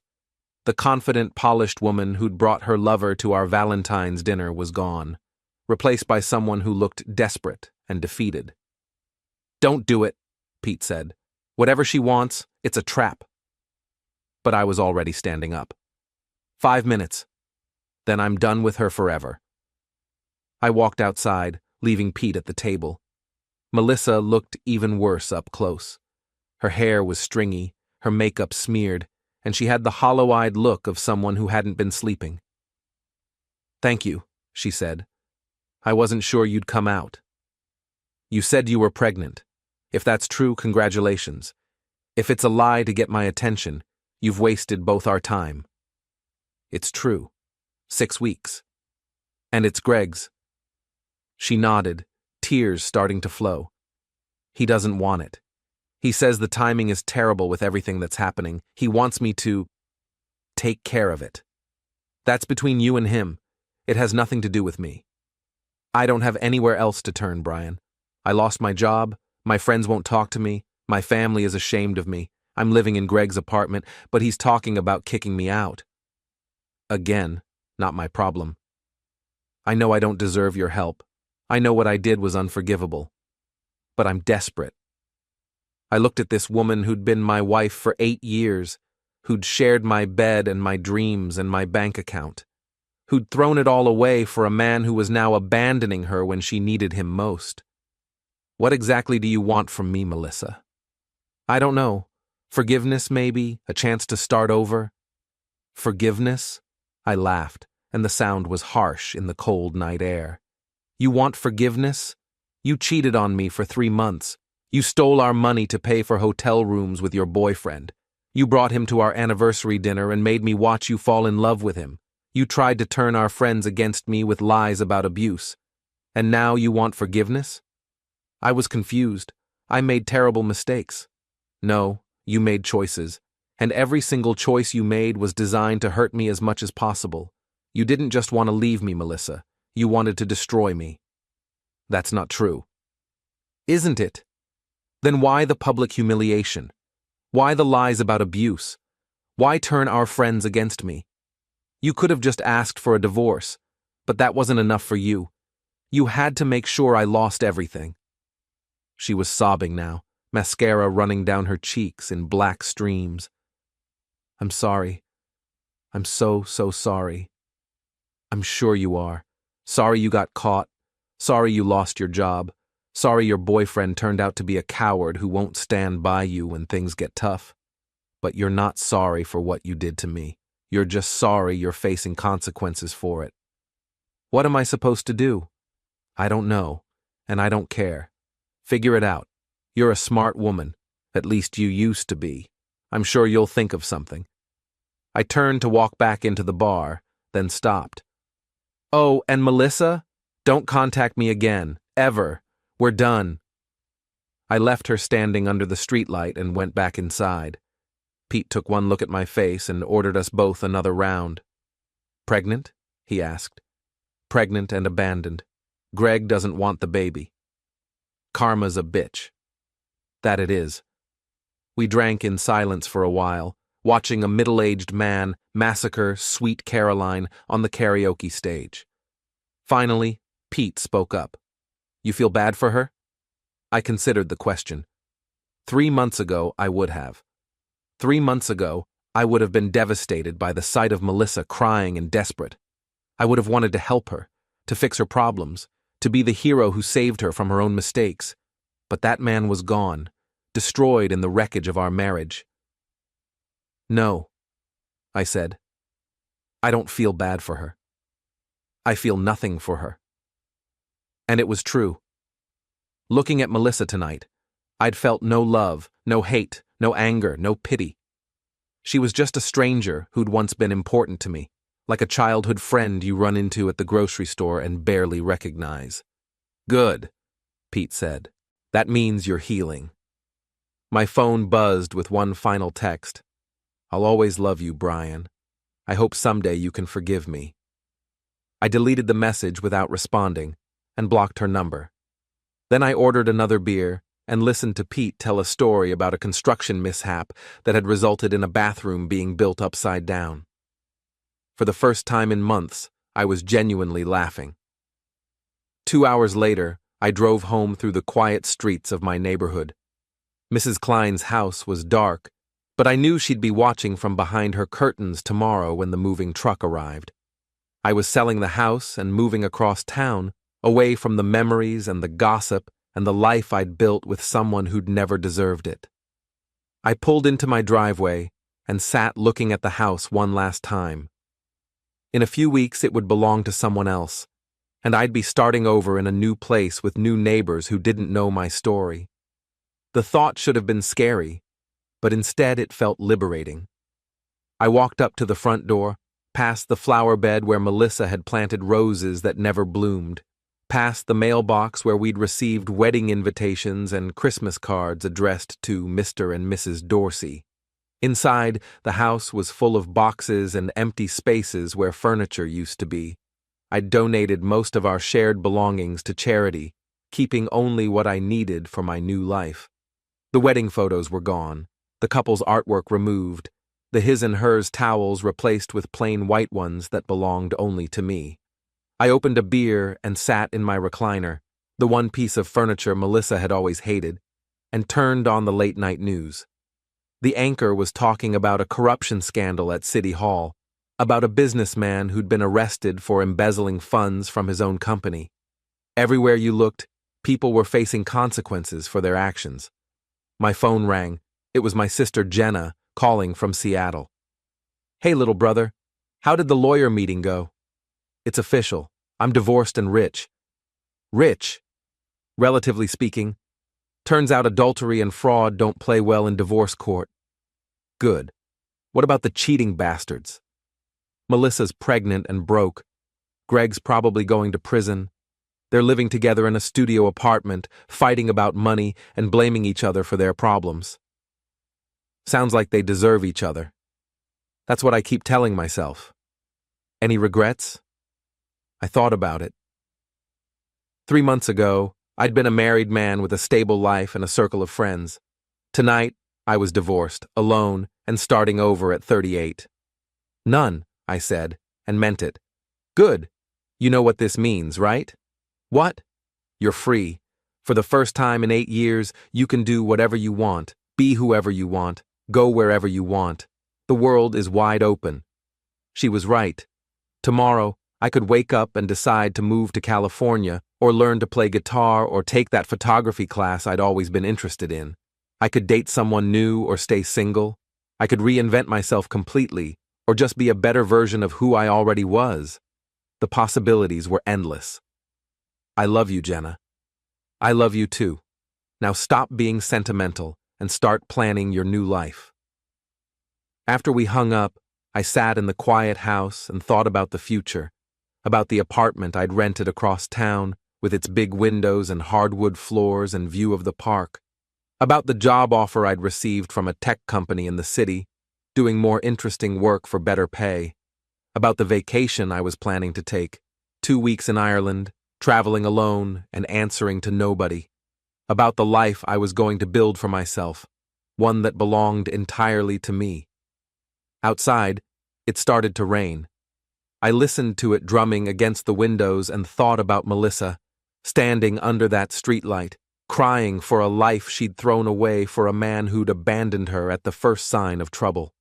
The confident, polished woman who'd brought her lover to our Valentine's dinner was gone, replaced by someone who looked desperate and defeated. "Don't do it," Pete said. "Whatever she wants, it's a trap." But I was already standing up. 5 minutes. Then I'm done with her forever. I walked outside, leaving Pete at the table. Melissa looked even worse up close. Her hair was stringy, her makeup smeared, and she had the hollow-eyed look of someone who hadn't been sleeping. "Thank you," she said. "I wasn't sure you'd come out." "You said you were pregnant. If that's true, congratulations. If it's a lie to get my attention, you've wasted both our time." "It's true. 6 weeks. And it's Greg's." She nodded, tears starting to flow. "He doesn't want it. He says the timing is terrible with everything that's happening. He wants me to take care of it. That's between you and him. It has nothing to do with me. I don't have anywhere else to turn, Brian. I lost my job. My friends won't talk to me. My family is ashamed of me. I'm living in Greg's apartment, but he's talking about kicking me out. Again, not my problem. I know I don't deserve your help. I know what I did was unforgivable. But I'm desperate. I looked at this woman who'd been my wife for 8 years, who'd shared my bed and my dreams and my bank account, who'd thrown it all away for a man who was now abandoning her when she needed him most. What exactly do you want from me, Melissa? I don't know. Forgiveness, maybe? A chance to start over? Forgiveness? I laughed, and the sound was harsh in the cold night air. You want forgiveness? You cheated on me for 3 months. You stole our money to pay for hotel rooms with your boyfriend. You brought him to our anniversary dinner and made me watch you fall in love with him. You tried to turn our friends against me with lies about abuse. And now you want forgiveness? I was confused. I made terrible mistakes. No, you made choices. And every single choice you made was designed to hurt me as much as possible. You didn't just want to leave me, Melissa. You wanted to destroy me. That's not true. Isn't it? Then why the public humiliation? Why the lies about abuse? Why turn our friends against me? You could have just asked for a divorce, but that wasn't enough for you. You had to make sure I lost everything. She was sobbing now, mascara running down her cheeks in black streams. I'm sorry. I'm so sorry. I'm sure you are. Sorry you got caught. Sorry you lost your job. Sorry your boyfriend turned out to be a coward who won't stand by you when things get tough. But you're not sorry for what you did to me. You're just sorry you're facing consequences for it. What am I supposed to do? I don't know, and I don't care. Figure it out. You're a smart woman. At least you used to be. I'm sure you'll think of something. I turned to walk back into the bar, then stopped. Oh, and Melissa? Don't contact me again. Ever. We're done. I left her standing under the streetlight and went back inside. Pete took one look at my face and ordered us both another round. Pregnant? He asked. Pregnant and abandoned. Greg doesn't want the baby. Karma's a bitch. That it is. We drank in silence for a while, watching a middle-aged man massacre Sweet Caroline on the karaoke stage. Finally, Pete spoke up. You feel bad for her? I considered the question. 3 months ago, I would have. 3 months ago, I would have been devastated by the sight of Melissa crying and desperate. I would have wanted to help her, to fix her problems, to be the hero who saved her from her own mistakes. But that man was gone, destroyed in the wreckage of our marriage. No, I said. I don't feel bad for her. I feel nothing for her. And it was true. Looking at Melissa tonight, I'd felt no love, no hate, no anger, no pity. She was just a stranger who'd once been important to me, like a childhood friend you run into at the grocery store and barely recognize. Good, Pete said. That means you're healing. My phone buzzed with one final text. I'll always love you, Brian. I hope someday you can forgive me. I deleted the message without responding and blocked her number. Then I ordered another beer and listened to Pete tell a story about a construction mishap that had resulted in a bathroom being built upside down. For the first time in months, I was genuinely laughing. 2 hours later, I drove home through the quiet streets of my neighborhood. Mrs. Klein's house was dark, but I knew she'd be watching from behind her curtains tomorrow when the moving truck arrived. I was selling the house and moving across town, away from the memories and the gossip and the life I'd built with someone who'd never deserved it. I pulled into my driveway and sat looking at the house one last time. In a few weeks it would belong to someone else, and I'd be starting over in a new place with new neighbors who didn't know my story. The thought should have been scary, but instead it felt liberating. I walked up to the front door, past the flower bed where Melissa had planted roses that never bloomed, past the mailbox where we'd received wedding invitations and Christmas cards addressed to Mr. and Mrs. Dorsey. Inside, the house was full of boxes and empty spaces where furniture used to be. I'd donated most of our shared belongings to charity, keeping only what I needed for my new life. The wedding photos were gone, the couple's artwork removed, the his and hers towels replaced with plain white ones that belonged only to me. I opened a beer and sat in my recliner, the one piece of furniture Melissa had always hated, and turned on the late-night news. The anchor was talking about a corruption scandal at City Hall, about a businessman who'd been arrested for embezzling funds from his own company. Everywhere you looked, people were facing consequences for their actions. My phone rang. It was my sister Jenna calling from Seattle. Hey, little brother, how did the lawyer meeting go? It's official. I'm divorced and rich. Rich? Relatively speaking. Turns out adultery and fraud don't play well in divorce court. Good. What about the cheating bastards? Melissa's pregnant and broke. Greg's probably going to prison. They're living together in a studio apartment, fighting about money and blaming each other for their problems. Sounds like they deserve each other. That's what I keep telling myself. Any regrets? I thought about it. 3 months ago, I'd been a married man with a stable life and a circle of friends. Tonight, I was divorced, alone, and starting over at 38. None, I said, and meant it. Good. You know what this means, right? What? You're free. For the first time in 8 years, you can do whatever you want, be whoever you want, go wherever you want. The world is wide open. She was right. Tomorrow, I could wake up and decide to move to California or learn to play guitar, or take that photography class I'd always been interested in. I could date someone new or stay single. I could reinvent myself completely, or just be a better version of who I already was. The possibilities were endless. I love you, Jenna. I love you too. Now stop being sentimental and start planning your new life. After we hung up, I sat in the quiet house and thought about the future, about the apartment I'd rented across town with its big windows and hardwood floors and view of the park, about the job offer I'd received from a tech company in the city, doing more interesting work for better pay, about the vacation I was planning to take, 2 weeks in Ireland, traveling alone and answering to nobody, about the life I was going to build for myself, one that belonged entirely to me. Outside, it started to rain. I listened to it drumming against the windows and thought about Melissa, standing under that streetlight, crying for a life she'd thrown away for a man who'd abandoned her at the first sign of trouble.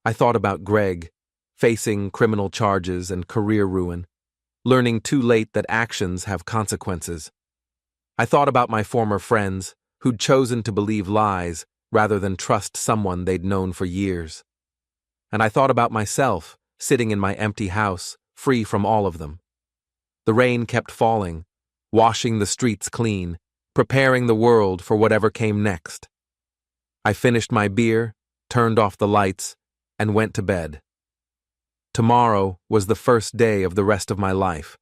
I thought about Greg, facing criminal charges and career ruin, learning too late that actions have consequences. I thought about my former friends, who'd chosen to believe lies rather than trust someone they'd known for years. And I thought about myself, sitting in my empty house, free from all of them. The rain kept falling, washing the streets clean, preparing the world for whatever came next. I finished my beer, turned off the lights, and went to bed. Tomorrow was the first day of the rest of my life,